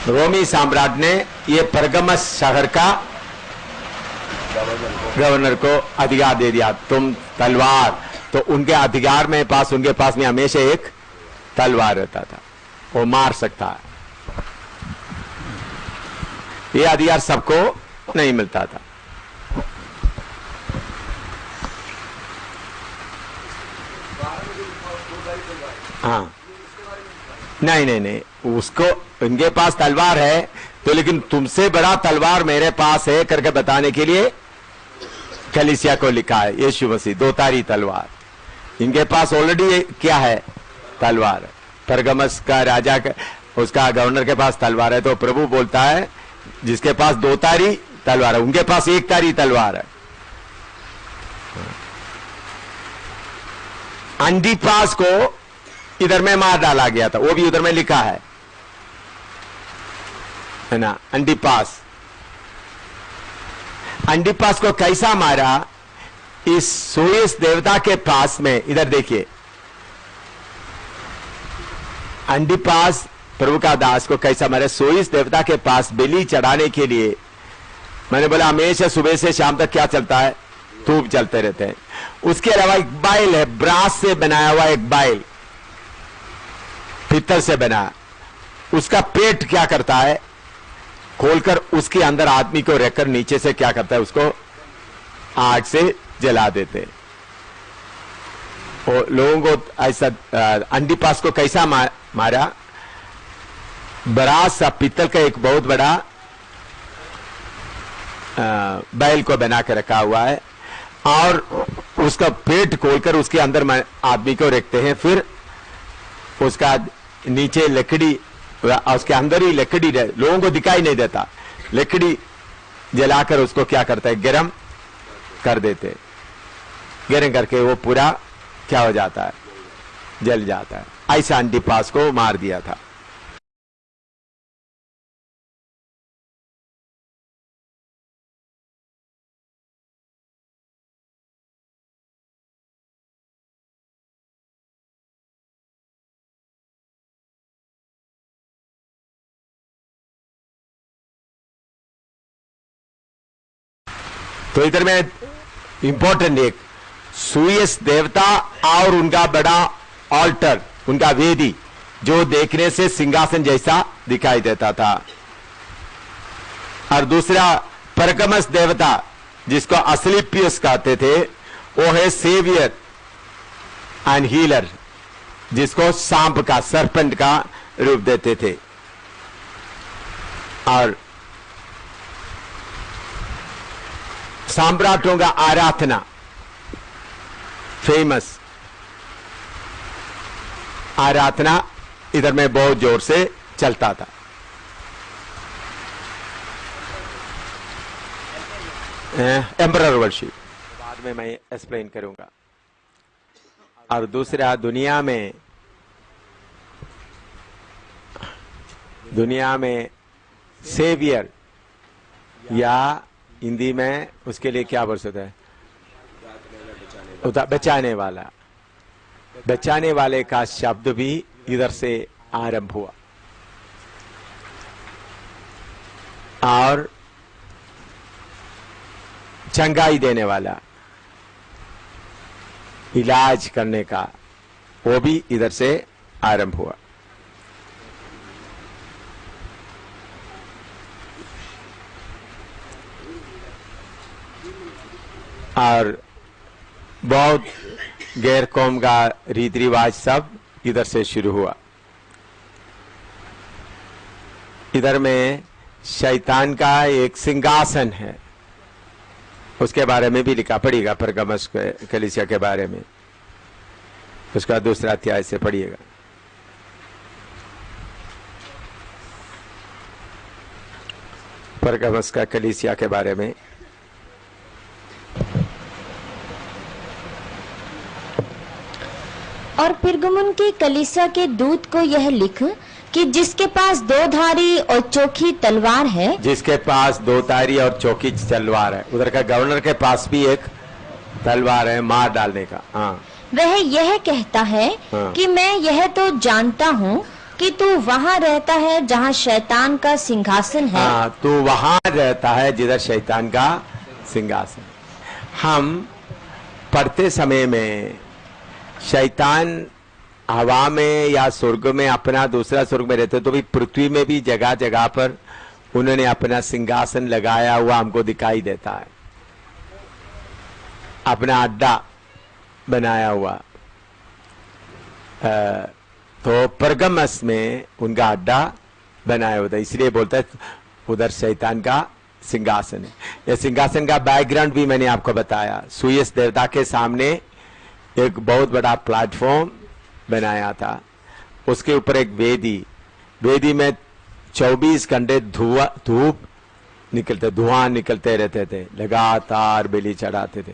रोमी सम्राट ने ये परगमस शहर का गवर्नर को अधिकार दे दिया, तुम तलवार। तो उनके अधिकार में पास, उनके पास में हमेशा एक तलवार रहता था, वो मार सकता है। ये अधिकार सबको नहीं मिलता था। हाँ, नहीं, उसको, इनके पास तलवार है तो, लेकिन तुमसे बड़ा तलवार मेरे पास है करके बताने के लिए कलीसिया को लिखा है यीशु मसीह, दो तारी तलवार। इनके पास ऑलरेडी क्या है? तलवार। परगमस का राजा का, उसका गवर्नर के पास तलवार है। तो प्रभु बोलता है जिसके पास दो तारी तलवार है, उनके पास एक धारी तलवार है। अंडीपास को इधर में मार डाला गया था, वो भी उधर में लिखा है ना। अंडीपास को कैसा मारा? इस सूयस देवता के पास में, इधर देखिए, अंडीपास प्रभु का दास को कैसा मारा? सूयस देवता के पास बलि चढ़ाने के लिए, मैंने बोला हमेशा सुबह से शाम तक क्या चलता है? धूप चलते रहते हैं। उसके अलावा एक बाइल है, ब्रास से बनाया हुआ एक बाइल, पत्थर से बना। उसका पेट क्या करता है? खोलकर उसके अंदर आदमी को रखकर नीचे से क्या करता है? उसको आग से जला देते। और लोगों को ऐसा अंडीपास को कैसा मारा? ब्रास सा पित्तल का एक बहुत बड़ा बैल को बना के रखा हुआ है और उसका पेट खोलकर उसके अंदर आदमी को रखते हैं। फिर उसका नीचे लकड़ी, उसके अंदर ही लकड़ी लोगों को दिखाई नहीं देता, लकड़ी जलाकर उसको क्या करता है? गरम कर देते। गरम करके वो पूरा क्या हो जाता है? जल जाता है। ऐसा अंडीपास को मार दिया था। तो इधर में इंपॉर्टेंट एक सूयस देवता और उनका बड़ा ऑल्टर, उनका वेदी, जो देखने से सिंहासन जैसा दिखाई देता था। और दूसरा परगमस देवता, जिसको असलीपियस कहते थे, वो है सेवियर एंड हीलर, जिसको सांप का, सरपेंट का रूप देते थे। और सम्राटों का आराधना, फेमस आराधना इधर में बहुत जोर से चलता था। एम्परर वर्शिप बाद में मैं एक्सप्लेन करूंगा। और दूसरा, दुनिया में सेवियर, या हिंदी में उसके लिए क्या वर्ष होता है? बचाने वाला। बचाने वाले का शब्द भी इधर से आरंभ हुआ। और चंगाई देने वाला, इलाज करने का, वो भी इधर से आरंभ हुआ। और बहुत गैर कौम का रीति रिवाज सब इधर से शुरू हुआ। इधर में शैतान का एक सिंहासन है, उसके बारे में भी लिखा पड़ेगा, परगमस कलीसिया के बारे में, उसका दूसरा अध्याय से पढ़िएगा। परगमस का कलीसिया के बारे में। और पिरगमुन की कलीसिया के दूत को यह लिख कि जिसके पास दो धारी और चोखी तलवार है, जिसके पास दो धारी और चौकी तलवार है। उधर का गवर्नर के पास भी एक तलवार है मार डालने का। हाँ, वह यह कहता है कि मैं यह तो जानता हूँ कि तू वहाँ रहता है जहाँ शैतान का सिंहासन है। हाँ, तू वहाँ रहता है जिधर शैतान का सिंहासन। हम पढ़ते समय में शैतान हवा में या स्वर्ग में अपना दूसरा स्वर्ग में रहते, तो भी पृथ्वी में भी जगह जगह पर उन्होंने अपना सिंहासन लगाया हुआ हमको दिखाई देता है, अपना अड्डा बनाया हुआ। तो परगमस में उनका अड्डा बनाया होता है, इसलिए बोलता है उधर शैतान का सिंहासन है। यह सिंहासन का बैकग्राउंड भी मैंने आपको बताया। सूयस देवता के सामने एक बहुत बड़ा प्लेटफॉर्म बनाया था, उसके ऊपर एक वेदी, वेदी में 24 घंटे धूप निकलते, धुआं निकलते रहते थे, लगातार बलि चढ़ाते थे।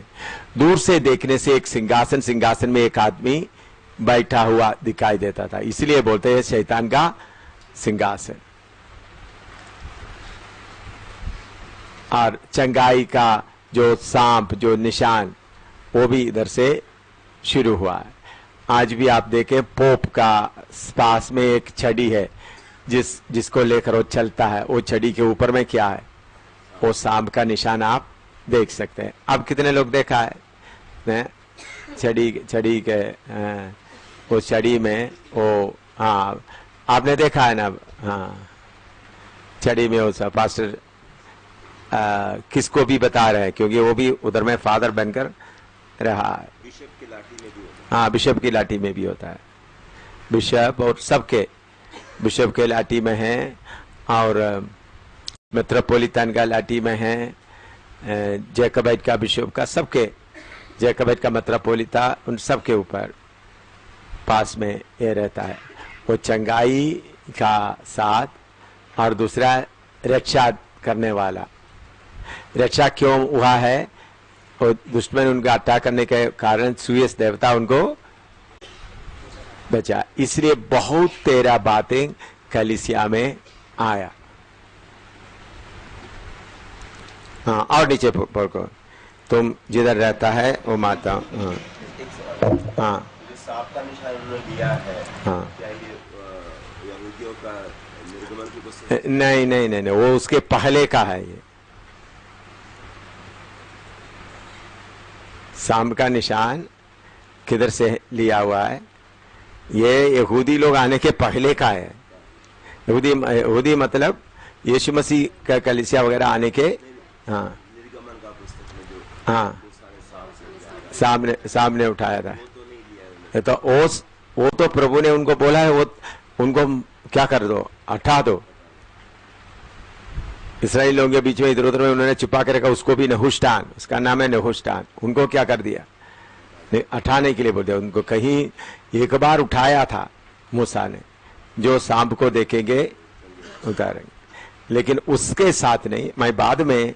दूर से देखने से एक सिंहासन में एक आदमी बैठा हुआ दिखाई देता था, इसलिए बोलते हैं शैतान का सिंहासन। और चंगाई का जो सांप, जो निशान, वो भी इधर से शुरू हुआ है। आज भी आप देखें, पोप का पास में एक छड़ी है, जिसको लेकर वो चलता है, वो छड़ी के ऊपर में क्या है, वो सांप का निशान आप देख सकते हैं। अब कितने लोग देखा है छड़ी के, वो छड़ी में वो, हाँ आपने देखा है ना, हाँ छड़ी में वो सब पास्टर किसको भी बता रहे हैं, क्योंकि वो भी उधर में फादर बनकर रहा है। बिशप की लाठी में भी होता है। हाँ, बिशप की लाठी में भी होता है। बिशप और सबके, बिशप के लाठी में है, और मेट्रोपोलिटन का लाठी में है, जैकबाइट का बिशप का, सबके, जैकबाइट का मेट्रोपोलिटा, उन सबके ऊपर पास में ये रहता है। वो चंगाई का साथ, और दूसरा रक्षा करने वाला। रक्षा क्यों हुआ है, और दुश्मन उनका अटैक करने के कारण सूर्य देवता उनको बचा, इसलिए बहुत तेरा बातें कलीसिया में आया। हाँ, और नीचे पढ़ो, तुम जिधर रहता है वो माता। हाँ, हाँ, जो सांप का निशान उन्होंने दिया है, हाँ, क्या ये यहूदियों का निर्गमन की पुस्तक? नहीं नहीं नहीं नहीं, वो उसके पहले का है। ये सांप का निशान किधर से लिया हुआ है, ये यहूदी लोग आने के पहले का है। यहूदी मतलब यीशु मसीह का कलीसिया वगैरह आने के, हाँ, निर्गमन का पुस्तक में जो हाँ सारे सामने उठाया था, वो तो नहीं लिया उन्होंने। तो वो तो प्रभु ने उनको बोला है, वो उनको क्या कर दो, हटा दो। इसराइल लोगों के बीच में इधर उधर में उन्होंने छुपा के रखा, उसको भी नहुष्टान, उसका नाम है नहुष्टान, उनको क्या कर दिया, हटाने के लिए बोल दिया उनको। कहीं एक बार उठाया था मूसा ने, जो सांप को देखेंगे उतारेंगे, लेकिन उसके साथ नहीं। मैं बाद में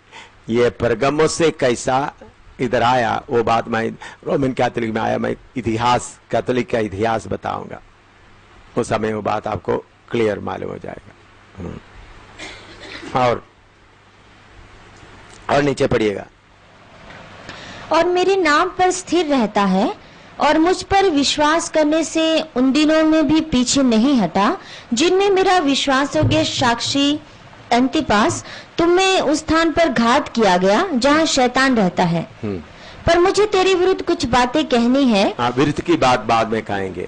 ये परगमो से कैसा इधर आया, वो बात मैं रोमन कैथोलिक में आया, मैं इतिहास, कैथोलिक का इतिहास बताऊंगा, उस समय वो बात आपको क्लियर मालूम हो जाएगा। और नीचे पढ़िएगा। और मेरे नाम पर स्थिर रहता है और मुझ पर विश्वास करने से उन दिनों में भी पीछे नहीं हटा, जिनमें मेरा विश्वासयोग्य साक्षी अंतिपास तुम में उस स्थान पर घात किया गया जहाँ शैतान रहता है। पर मुझे तेरे विरुद्ध कुछ बातें कहनी है। हाँ, विरुद्ध की बात बाद में कहेंगे।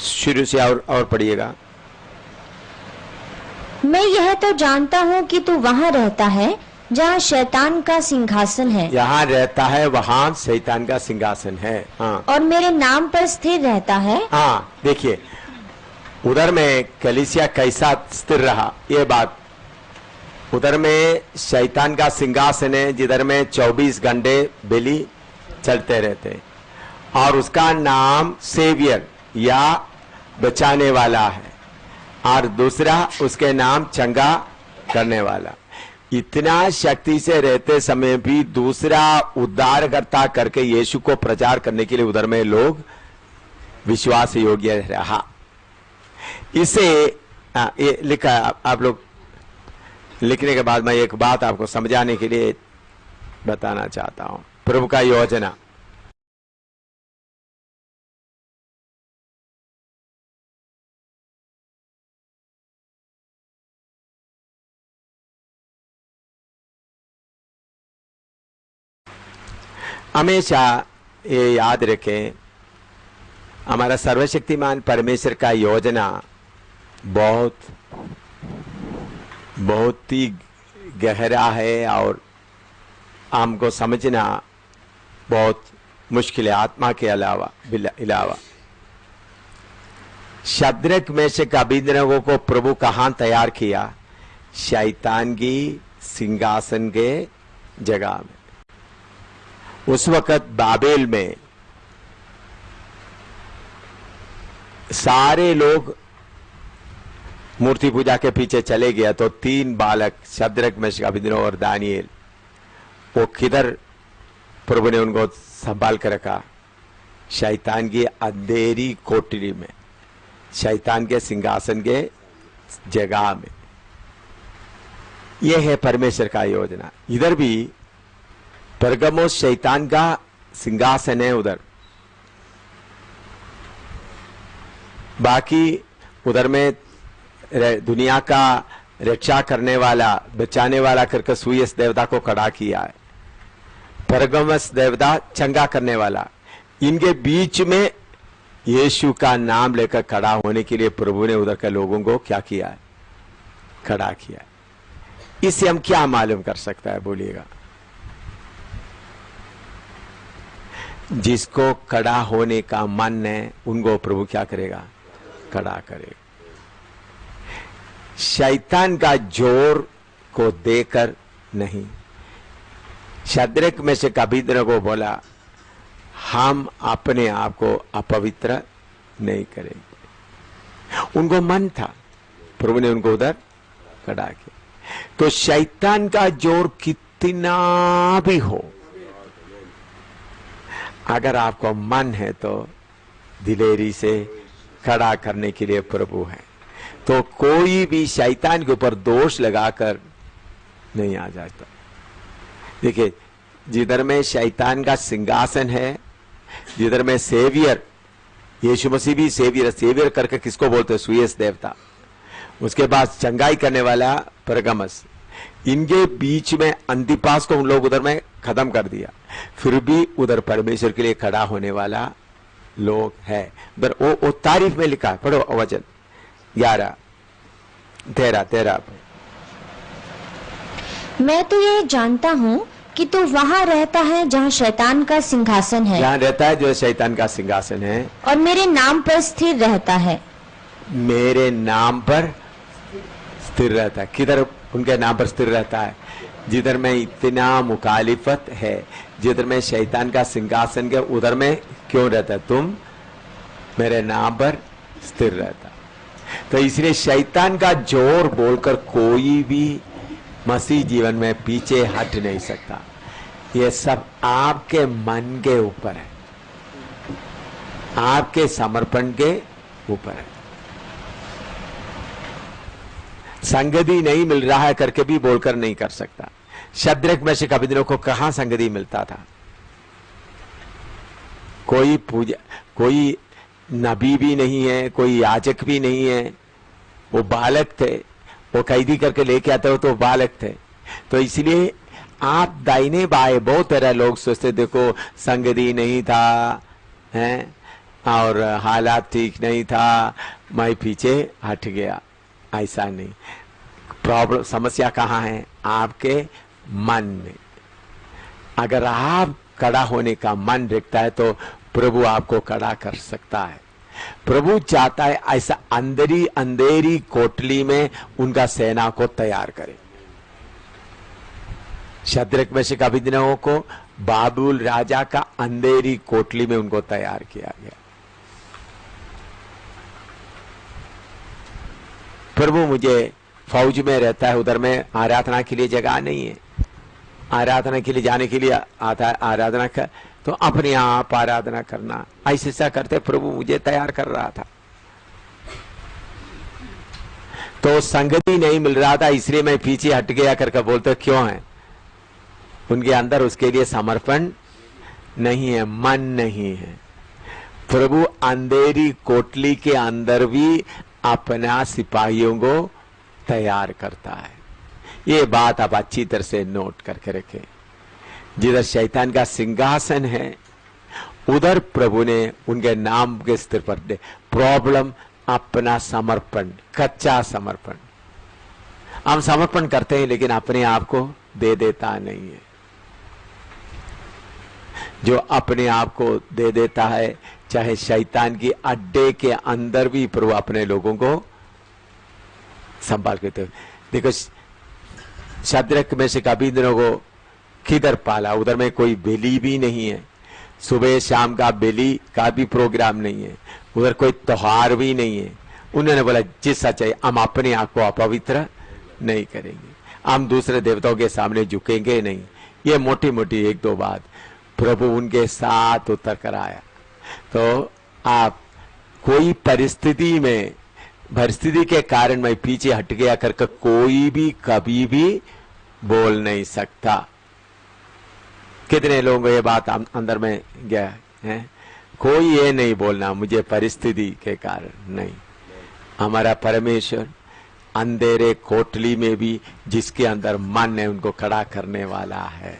शुरू से और पढ़िएगा। मैं यह तो जानता हूँ कि तू वहाँ रहता है जहाँ शैतान का सिंहासन है। यहाँ रहता है, वहाँ शैतान का सिंहासन है। हाँ, और मेरे नाम पर स्थिर रहता है। हाँ, देखिए उधर में कलीसिया कैसा स्थिर रहा, ये बात। उधर में शैतान का सिंहासन है, जिधर में 24 घंटे बलि चलते रहते, और उसका नाम सेवियर या बचाने वाला है, और दूसरा उसके नाम चंगा करने वाला। इतना शक्ति से रहते समय भी दूसरा उद्धारकर्ता करके यीशु को प्रचार करने के लिए उधर में लोग विश्वास योग्य रहा। इसे ये लिखा, आप लोग लिखने के बाद मैं एक बात आपको समझाने के लिए बताना चाहता हूं। प्रभु का योजना, हमेशा ये याद रखें, हमारा सर्वशक्तिमान परमेश्वर का योजना बहुत ही गहरा है, और हमको समझना बहुत मुश्किल है आत्मा के अलावा। शद्रक मेशक अबेदनगो को प्रभु कहां तैयार किया? शैतान की सिंहासन के जगह में। उस वक्त बाबेल में सारे लोग मूर्ति पूजा के पीछे चले गया तो 3 बालक शद्रक मेशक अबेदनगो और दानिएल वो किधर प्रभु ने उनको संभाल कर रखा? शैतान की अंधेरी कोठरी में, शैतान के सिंहासन के जगह में। यह है परमेश्वर का योजना। इधर भी परगमोस शैतान का सिंहासन है, उधर बाकी उधर में दुनिया का रक्षा करने वाला, बचाने वाला करके सुयस देवता को खड़ा किया है। परगमस देवता चंगा करने वाला, इनके बीच में यीशु का नाम लेकर खड़ा होने के लिए प्रभु ने उधर के लोगों को क्या किया है? खड़ा किया है। इससे हम क्या मालूम कर सकता है बोलिएगा? जिसको खड़ा होने का मन है उनको प्रभु क्या करेगा? खड़ा करेगा। शैतान का जोर को देकर नहीं। शद्रक में से अबेदनगो को बोला हम अपने आप को अपवित्र नहीं करेंगे। उनको मन था, प्रभु ने उनको उधर खड़ा किया। तो शैतान का जोर कितना भी हो, अगर आपको मन है तो दिलेरी से खड़ा करने के लिए प्रभु है। तो कोई भी शैतान के ऊपर दोष लगाकर नहीं आ जाता। देखिए, जिधर में शैतान का सिंहासन है, जिधर में सेवियर, यीशु मसीह भी सेवियर, सेवियर करके किसको बोलते हैं? सुयस देवता। उसके बाद चंगाई करने वाला परगमस। इनके बीच में अंतिपास को उन लोग उधर में खत्म कर दिया, फिर भी उधर परमेश्वर के लिए खड़ा होने वाला लोग है। उधर वो तारीफ में लिखा है, पढ़ो वचन 11, 13। मैं तो ये जानता हूँ कि तू वहाँ रहता है जहाँ शैतान का सिंहासन है। जहाँ रहता है जो शैतान का सिंहासन है, और मेरे नाम पर स्थिर रहता है। मेरे नाम पर स्थिर रहता है। किधर उनके नाम पर स्थिर रहता है? जिधर में इतना मुखालिफत है, जिधर में शैतान का सिंहासन के उधर में क्यों रहता है? तुम मेरे नाम पर स्थिर रहता। तो इसलिए शैतान का जोर बोलकर कोई भी मसीह जीवन में पीछे हट नहीं सकता। ये सब आपके मन के ऊपर है, आपके समर्पण के ऊपर है। संगति नहीं मिल रहा है करके भी बोलकर नहीं कर सकता। शद्रक मेशक अबेदनगो को कहां संगति मिलता था? कोई पूजा, कोई नबी भी नहीं है, कोई याजक भी नहीं है, वो बालक थे। वो कैदी करके लेके आते हो तो बालक थे। तो इसलिए आप दाहिने बाएं बहुत तरह लोग सोचते, देखो संगति नहीं था हैं और हालात ठीक नहीं था, मैं पीछे हट गया। ऐसा नहीं। प्रॉब्लम, समस्या कहाँ है? आपके मन में। अगर आप खड़ा होने का मन रखता है तो प्रभु आपको खड़ा कर सकता है। प्रभु चाहता है ऐसा अंधेरी कोठली में उनका सेना को तैयार करे। शद्रक मेशक अबेदनगो को बाबुल राजा का अंधेरी कोठली में उनको तैयार किया गया। प्रभु मुझे फौज में रहता है, उधर में आराधना के लिए जगह नहीं है। आराधना के लिए जाने के लिए आता है, आराधना कर तो अपने आप आराधना करना, ऐसा करते प्रभु मुझे तैयार कर रहा था। तो संगति नहीं मिल रहा था, इसलिए मैं पीछे हट गया करके बोलते क्यों है? उनके अंदर उसके लिए समर्पण नहीं है, मन नहीं है। प्रभु अंधेरी कोठली के अंदर भी अपना सिपाहियों को तैयार करता है। ये बात आप अच्छी तरह से नोट करके रखें। जिधर शैतान का सिंहासन है उधर प्रभु ने उनके नाम के स्तर पर दे। प्रॉब्लम अपना समर्पण, कच्चा समर्पण। हम समर्पण करते हैं लेकिन अपने आप को दे देता नहीं है। जो अपने आप को दे देता है, चाहे शैतान की अड्डे के अंदर भी प्रभु अपने लोगों को संभाल के। देखो शद्रक मेशक अबेदनगो को किधर पाला? उधर में कोई बेली भी नहीं है। सुबह शाम का बेली का भी प्रोग्राम नहीं है, उधर कोई त्योहार भी नहीं है। उन्होंने बोला जैसा चाहिए, हम अपने आप को अपवित्र नहीं करेंगे, हम दूसरे देवताओं के सामने झुकेंगे नहीं। ये मोटी मोटी एक दो बात प्रभु उनके साथ उतर कर आया। तो आप कोई परिस्थिति के कारण मैं पीछे हट गया करके कोई भी कभी भी बोल नहीं सकता। कितने लोगों को ये बात अंदर में गया है? कोई ये नहीं बोलना मुझे परिस्थिति के कारण नहीं। हमारा परमेश्वर अंधेरे कोठली में भी जिसके अंदर मन है उनको खड़ा करने वाला है।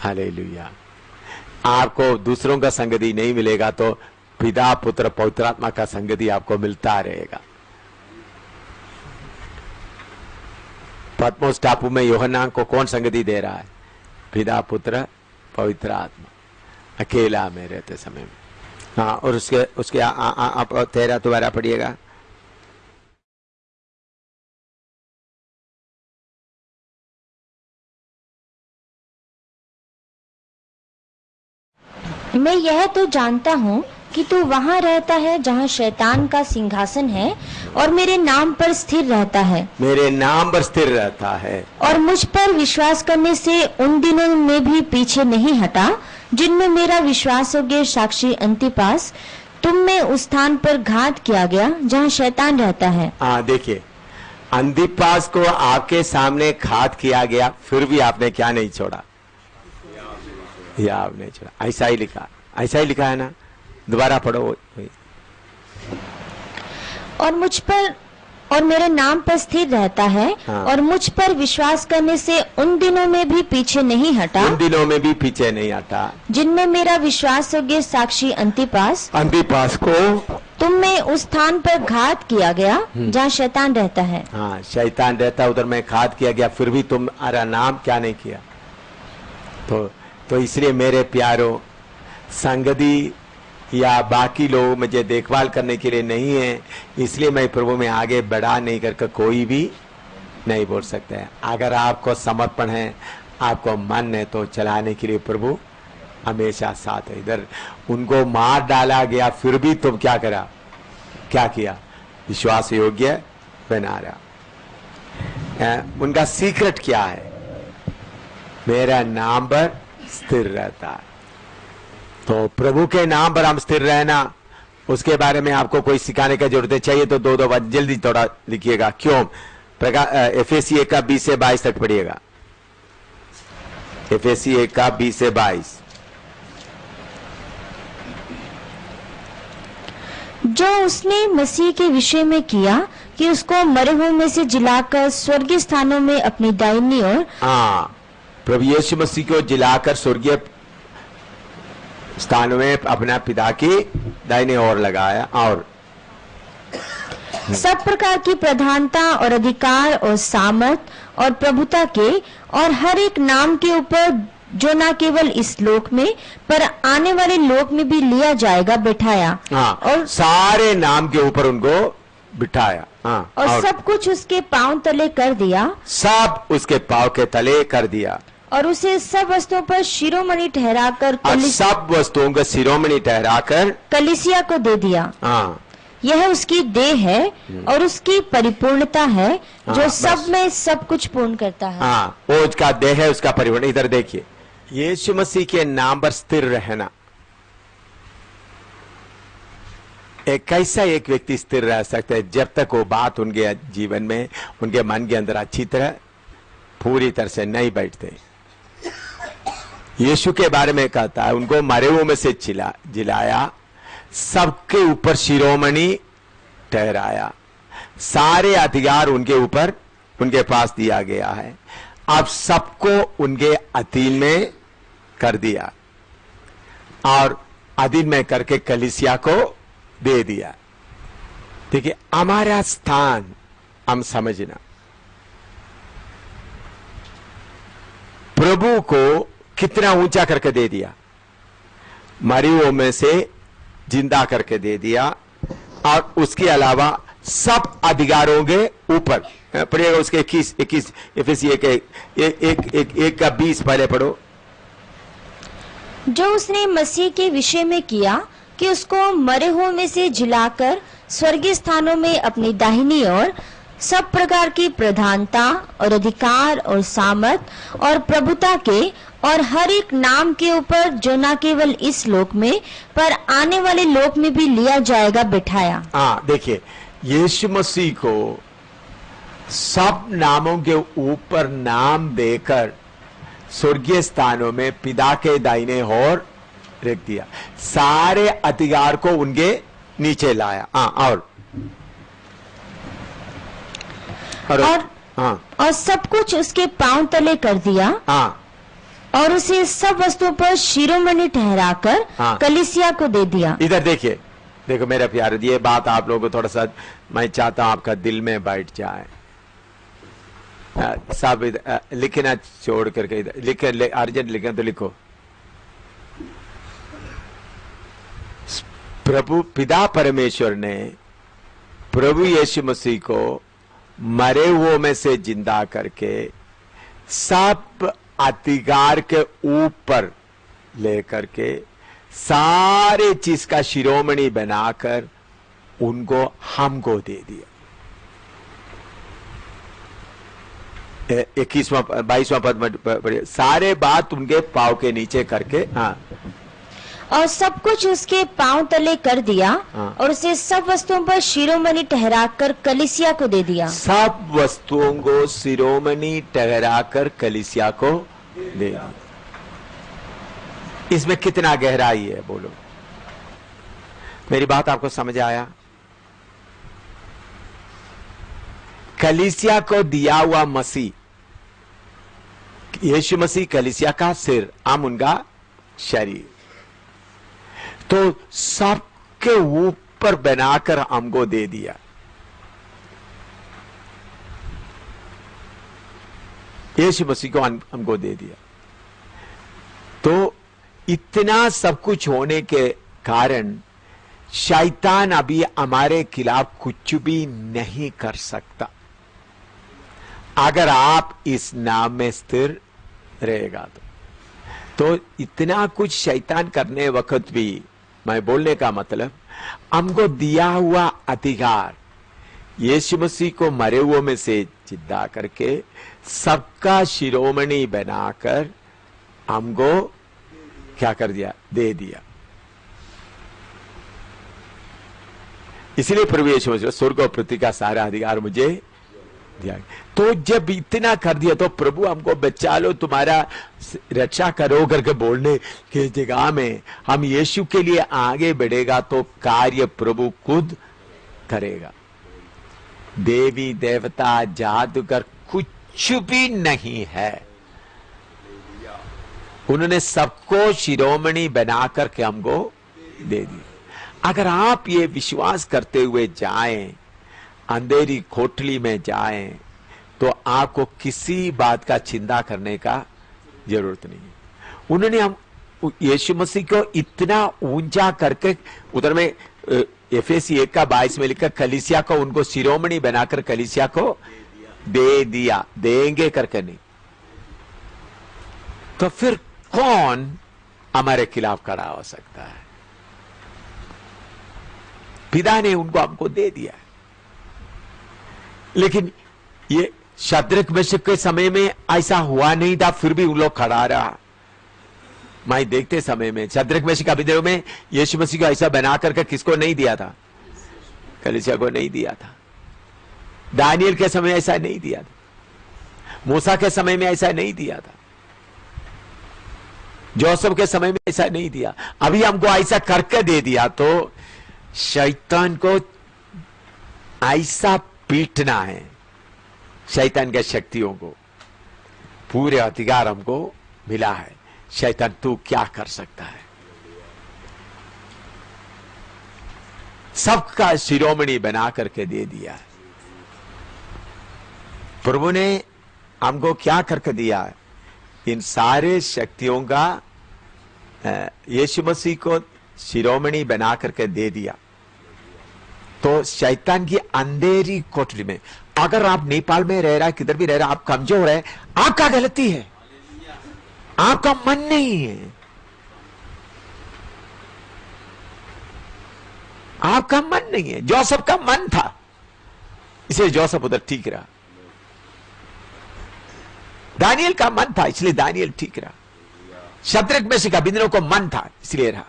हालेलुया। आपको दूसरों का संगति नहीं मिलेगा तो पिता पुत्र पवित्र आत्मा का संगति आपको मिलता रहेगा। पद्मोस टापू में यूहन्ना को कौन संगति दे रहा है? पिता पुत्र पवित्र आत्मा, अकेला में रहते समय में। हाँ, और उसके आप 13 दोबारा पढ़िएगा। मैं यह तो जानता हूँ कि तू वहाँ रहता है जहाँ शैतान का सिंहासन है और मेरे नाम पर स्थिर रहता है। मेरे नाम पर स्थिर रहता है और मुझ पर विश्वास करने से उन दिनों में भी पीछे नहीं हटा जिनमें मेरा विश्वास योग्य साक्षी अंतिपास तुम में उस स्थान पर घात किया गया जहाँ शैतान रहता है। हाँ, देखिए अंतिपास को आपके सामने घात किया गया, फिर भी आपने क्या नहीं छोड़ा? या आपने छोड़ा। ऐसा ही लिखा है ना? दोबारा पढ़ो। और मुझ पर और मेरे नाम पर स्थिर रहता है। हाँ। और मुझ पर विश्वास करने से उन दिनों में भी पीछे नहीं हटा। उन दिनों में भी पीछे नहीं हटा जिनमें मेरा विश्वास योग्य साक्षी अंतिपास को तुम में उस स्थान पर घात किया गया जहाँ शैतान रहता है। हाँ, शैतान रहता उधर में घात किया गया, फिर भी तुम्हारा नाम क्या नहीं किया? तो इसलिए मेरे प्यारों, संगति या बाकी लोग मुझे देखभाल करने के लिए नहीं है, इसलिए मैं प्रभु में आगे बढ़ा नहीं करके कोई भी नहीं बोल सकता है। अगर आपको समर्पण है, आपको मन है, तो चलाने के लिए प्रभु हमेशा साथ है। इधर उनको मार डाला गया, फिर भी तुम क्या किया? विश्वास योग्य बना रहा। उनका सीक्रेट क्या है? मेरा नाम पर स्थिर रहता है। तो प्रभु के नाम पर हम स्थिर रहना, उसके बारे में आपको कोई सिखाने का जरूरत है? चाहिए तो दो बार जल्दी थोड़ा लिखिएगा। क्यों? एफएसी 1 का 20 से 22 तक पढ़िएगा। एफएसी 1 का 20 से 22। जो उसने मसीह के विषय में किया कि उसको मरे हुए में से जिलाकर स्वर्गीय स्थानों में अपनी दाहिनी ओर। हाँ, प्रभु यीशु मसीह को जिलाकर स्वर्गीय स्थान में अपना पिता की दाहिने ओर लगाया, और सब प्रकार की प्रधानता और अधिकार और सामर्थ और प्रभुता के और हर एक नाम के ऊपर जो न केवल इस लोक में पर आने वाले लोक में भी लिया जाएगा बिठाया। हाँ, और सारे नाम के ऊपर उनको बिठाया। हाँ, और सब कुछ उसके पांव तले कर दिया। सब उसके पांव के तले कर दिया। और उसे सब वस्तुओं पर शिरोमणि ठहराकर सब वस्तुओं का शिरोमणि ठहराकर कलीसिया को दे दिया। हाँ, यह उसकी देह है और उसकी परिपूर्णता है, जो सब में सब कुछ पूर्ण करता है। हाँ, वो उसका देह है, उसका परिपूर्ण। इधर देखिए, यीशु मसीह के नाम पर स्थिर रहना। कैसा एक व्यक्ति स्थिर रह सकता है? जब तक वो बात उनके जीवन में, उनके मन के अंदर अच्छी तरह पूरी तरह से नहीं बैठते। यीशु के बारे में कहता है, उनको मरे हुए में से जिलाया, सबके ऊपर शिरोमणि ठहराया, सारे अधिकार उनके ऊपर, उनके पास दिया गया है। अब सबको उनके अधीन में कर दिया, और अधीन में करके कलीसिया को दे दिया। देखिए, हमारा स्थान हम समझना, प्रभु को कितना ऊंचा करके दे दिया, मरियों में से जिंदा करके दे दिया, और उसके अलावा सब अधिकारों के ऊपर। पढ़िएगा उसके 21 एफएसी 1 का 20 पहले पढ़ो। जो उसने मसीह के विषय में किया कि उसको मरे हुओं में से जिलाकर स्वर्गीय स्थानों में अपनी दाहिनी ओर सब प्रकार की प्रधानता और अधिकार और सामर्थ और प्रभुता के और हर एक नाम के ऊपर जो न केवल इस लोक में पर आने वाले लोक में भी लिया जाएगा बिठाया। हाँ, देखिए, यीशु मसीह को सब नामों के ऊपर नाम देकर स्वर्गीय स्थानों में पिता के दाहिने ओर रख दिया, सारे अधिकार को उनके नीचे लाया। और सब कुछ उसके पांव तले कर दिया। और उसे सब वस्तुओं पर शिरोमणि ठहराकर कलीसिया को दे दिया। इधर देखिए, देखो मेरे प्यारे, ये बात आप लोगों को थोड़ा सा मैं चाहता हूं आपका दिल में बैठ जाए। सब लिखना छोड़ करके इधर लिखे, अर्जेंट लिखे तो लिखो। प्रभु पिता परमेश्वर ने प्रभु यीशु मसीह को मरे हुओं में से जिंदा करके सब अधिकार के ऊपर लेकर के सारे चीज का शिरोमणि बनाकर उनको हमको दे दिया। 21वां 22वां पद में पढ़िए, सारे बात उनके पांव के नीचे करके। और सब कुछ उसके पांव तले कर दिया। और उसे सब वस्तुओं पर शिरोमणि ठहराकर कलीसिया को दे दिया। सब वस्तुओं को शिरोमणि ठहराकर कलीसिया को दे दिया। इसमें कितना गहराई है बोलो, मेरी बात आपको समझ आया? कलीसिया को दिया हुआ मसीह, यीशु मसीह कलीसिया का सिर, हम उनका शरीर, तो सबके ऊपर बनाकर हमको दे दिया। यीशु मसीह को हमको दे दिया। तो इतना सब कुछ होने के कारण शैतान अभी हमारे खिलाफ कुछ भी नहीं कर सकता, अगर आप इस नाम में स्थिर रहेगा तो इतना कुछ शैतान करने वक्त भी, मैं बोलने का मतलब, हमको दिया हुआ अधिकार यीशु मसीह को मरे हुओं में से जिंदा करके सबका शिरोमणि बनाकर हमको क्या कर दिया? दे दिया। इसलिए प्रभु यीशु मसीह स्वर्ग और पृथ्वी का सारा अधिकार मुझे दिया। तो जब इतना कर दिया तो प्रभु हमको बचा लो, तुम्हारा रक्षा करो करके बोलने के जगह में हम यीशु के लिए आगे बढ़ेगा तो कार्य प्रभु खुद करेगा। देवी देवता जादूगर कुछ भी नहीं है, उन्होंने सबको शिरोमणि बना करके हमको दे दिया। अगर आप ये विश्वास करते हुए जाएं, अंधेरी कोठरी में जाएं, तो आपको किसी बात का चिंता करने का जरूरत नहीं है। उन्होंने हम यीशु मसीह को इतना ऊंचा करके, उधर में एफएसी 1:22 में लिखा, कलीसिया को उनको शिरोमणि बनाकर कलीसिया को दे दिया, देंगे करके नहीं। तो फिर कौन हमारे खिलाफ खड़ा हो सकता है? पिता ने उनको हमको दे दिया। लेकिन ये शद्रक मेशक के समय में ऐसा हुआ नहीं था, फिर भी उन लोग खड़ा रहा। मैं देखते समय में शद्रक मेशक अबेदnego में यीशु मसीह को ऐसा बना करके किसको नहीं दिया था? कलीसिया को नहीं दिया था। दानियल के समय ऐसा नहीं दिया था, मूसा के समय में ऐसा नहीं दिया था, जोसेफ के समय में ऐसा नहीं दिया। अभी हमको ऐसा करके दे दिया, तो शैतान को ऐसा पीटना है, शैतान के शक्तियों को पूरे अधिकार हमको मिला है। शैतान तू क्या कर सकता है? सबका शिरोमणि बना करके दे दिया है। प्रभु ने हमको क्या करके दिया है? इन सारे शक्तियों का यीशु मसीह को शिरोमणि बना करके दे दिया। तो शैतान की अंधेरी कोठरी में, अगर आप नेपाल में रह रहा है, किधर भी रह रहा है, आप कमजोर है, आपका गलती है, आपका मन नहीं है। आपका मन नहीं है। जोसेफ का मन था, इसलिए जोसेफ उधर ठीक रहा। दानियल का मन था, इसलिए दानियल ठीक रहा। शद्रक मेशक अबेदनगो को मन था, इसलिए रहा।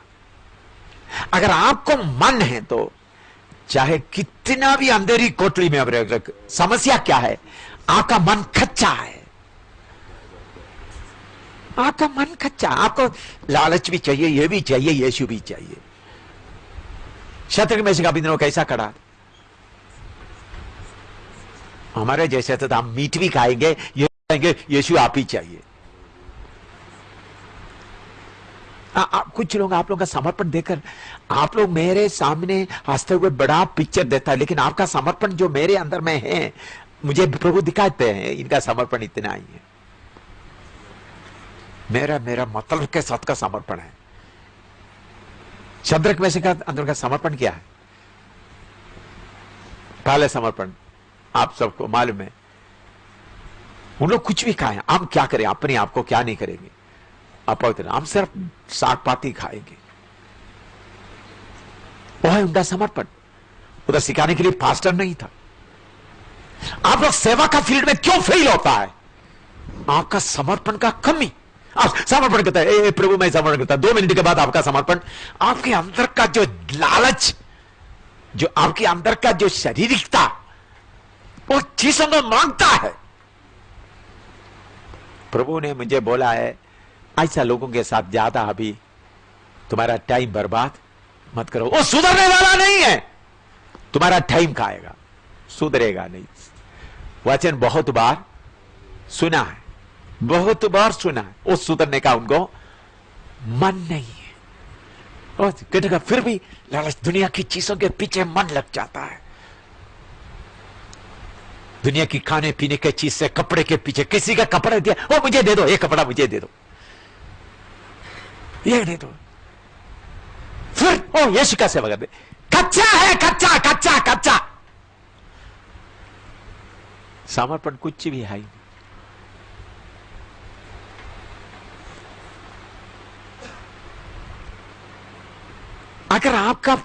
अगर आपको मन है तो चाहे कितना भी अंधेरी कोठरी में अब रख, समस्या क्या है? आपका मन कच्चा है। आपका मन कच्चा, आपको लालच भी चाहिए, ये भी चाहिए, यीशु भी चाहिए। शद्रक मेशक अबेदनगो कैसा खड़ा? हमारे जैसे तो हम मीट भी खाएंगे, ये खाएंगे, यीशु आप ही चाहिए। कुछ लोग आप लोगों का समर्पण देखकर, आप लोग मेरे सामने हंसते हुए बड़ा पिक्चर देता है, लेकिन आपका समर्पण जो मेरे अंदर में है, मुझे प्रभु दिखाते हैं, इनका समर्पण इतना ही है। मेरा मतलब के साथ का समर्पण है। शद्रक मेशक का अंदर का समर्पण क्या है? पहले समर्पण आप सबको मालूम है। उन लोग कुछ भी खाएं, हम क्या करें? अपने आप को क्या नहीं करेंगे? अपवित्र, हम सिर्फ साग पाती खाएंगे। वो है उनका समर्पण। उधर सिखाने के लिए पास्टर नहीं था। आप लोग सेवा का फील्ड में क्यों फेल होता है? आपका समर्पण का कमी। आप समर्पण करता है, प्रभु मैं समर्पण करता, 2 मिनट के बाद आपका समर्पण, आपके अंदर का जो लालच, जो आपके अंदर का जो शारीरिकता, वो चीजों को मांगता है। प्रभु ने मुझे बोला है, ऐसा लोगों के साथ ज्यादा अभी तुम्हारा टाइम बर्बाद मत करो। वो सुधरने वाला नहीं है, तुम्हारा टाइम खाएगा, सुधरेगा नहीं। वचन बहुत बार सुना है, बहुत बार सुना है, वो सुधरने का उनको मन नहीं है। और कहते फिर भी लालच, दुनिया की चीजों के पीछे मन लग जाता है। दुनिया की खाने पीने के चीज से, कपड़े के पीछे, किसी का कपड़ा दिया, वो मुझे दे दो, ये कपड़ा मुझे दे दो, ये दे दो। फिर ओ यीशु का सेवा कर दे। कच्चा है, कच्चा कच्चा कच्चा। समर्पण कुछ भी है। अगर आपका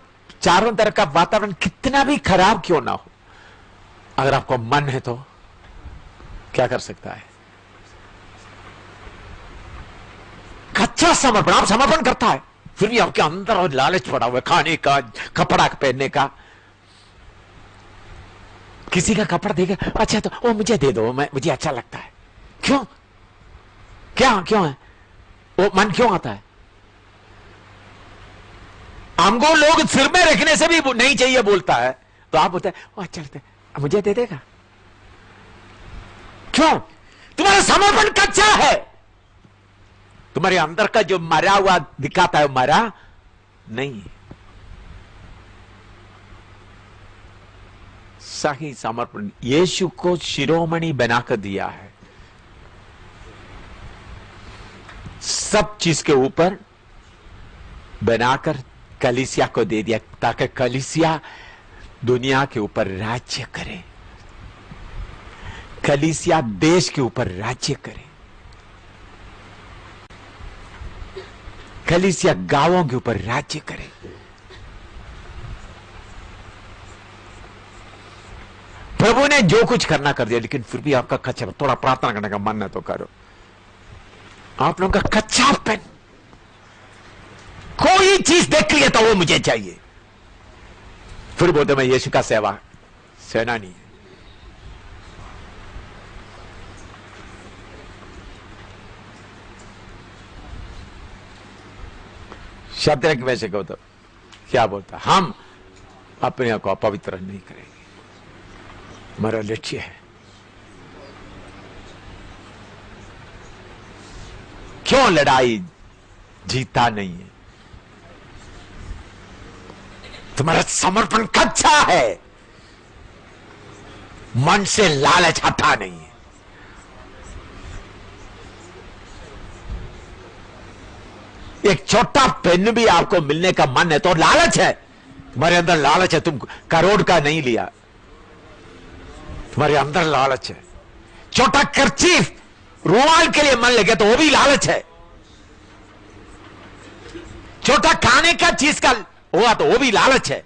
चारों तरफ का वातावरण कितना भी खराब क्यों ना हो, अगर आपको मन है तो क्या कर सकता है? कच्चा समर्पण। आप समर्पण करता है, फिर भी आपके अंदर और लालच पड़ा हुआ है, खाने का, कपड़ा पहनने का। किसी का कपड़ा देगा, अच्छा तो वो मुझे दे दो, मुझे अच्छा लगता है। क्यों? क्यों है वो? मन क्यों आता है? हमको लोग सिर में रखने से भी नहीं चाहिए बोलता है, तो आप बोलते हैं अच्छा लगता है, मुझे दे देगा। क्यों? तुम्हारा समर्पण कच्चा है। तुम्हारे अंदर का जो मरा हुआ दिखाता है, मरा नहीं। सही समर्पण यीशु को शिरोमणि बनाकर दिया है। सब चीज के ऊपर बनाकर कलीसिया को दे दिया, ताकि कलीसिया दुनिया के ऊपर राज्य करे, कलीसिया देश के ऊपर राज्य करे, कलीसिया गांवों के ऊपर राज्य करे। प्रभु ने जो कुछ करना कर दिया, लेकिन फिर भी आपका कच्चा, थोड़ा प्रार्थना करने का मन है तो करो। आप लोगों का कच्चापन, कोई चीज देख लिया तो वो मुझे चाहिए, फिर बोलते मैं यीशु का सेनानी है। शद्रक वैसे कहो तो क्या बोलता, हम अपने आप को अपवित्र नहीं करेंगे, हमारा लक्ष्य है। क्यों लड़ाई जीता नहीं है? तुम्हारा समर्पण कच्चा है, मन से लालच हटा नहीं है। एक छोटा पेन भी आपको मिलने का मन है तो लालच है, तुम्हारे अंदर लालच है। तुम करोड़ का नहीं लिया, तुम्हारे अंदर लालच है। छोटा कर्चीफ, रुमाल के लिए मन लगे तो वो भी लालच है। छोटा खाने का चीज का हुआ तो वो भी लालच है।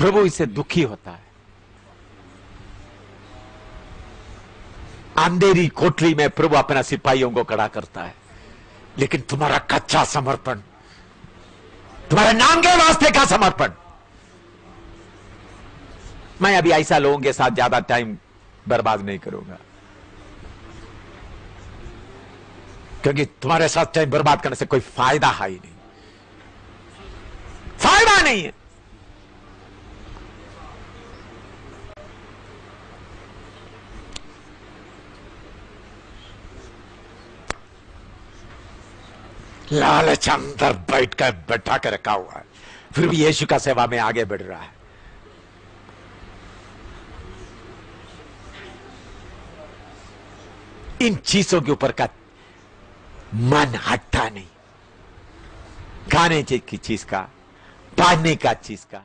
प्रभु इससे दुखी होता है। अंधेरी कोठरी में प्रभु अपना सिपाहियों को खड़ा करता है, लेकिन तुम्हारा कच्चा समर्पण, तुम्हारे नाम के वास्ते का समर्पण। मैं अभी ऐसा लोगों के साथ ज्यादा टाइम बर्बाद नहीं करूंगा, क्योंकि तुम्हारे साथ टाइम बर्बाद करने से कोई फायदा है ही नहीं, फायदा नहीं है। लालच अंदर बैठा कर रखा हुआ है, फिर भी यीशु का सेवा में आगे बढ़ रहा है। इन चीजों के ऊपर का मन हटता नहीं, खाने की चीज का, पहनने का चीज का।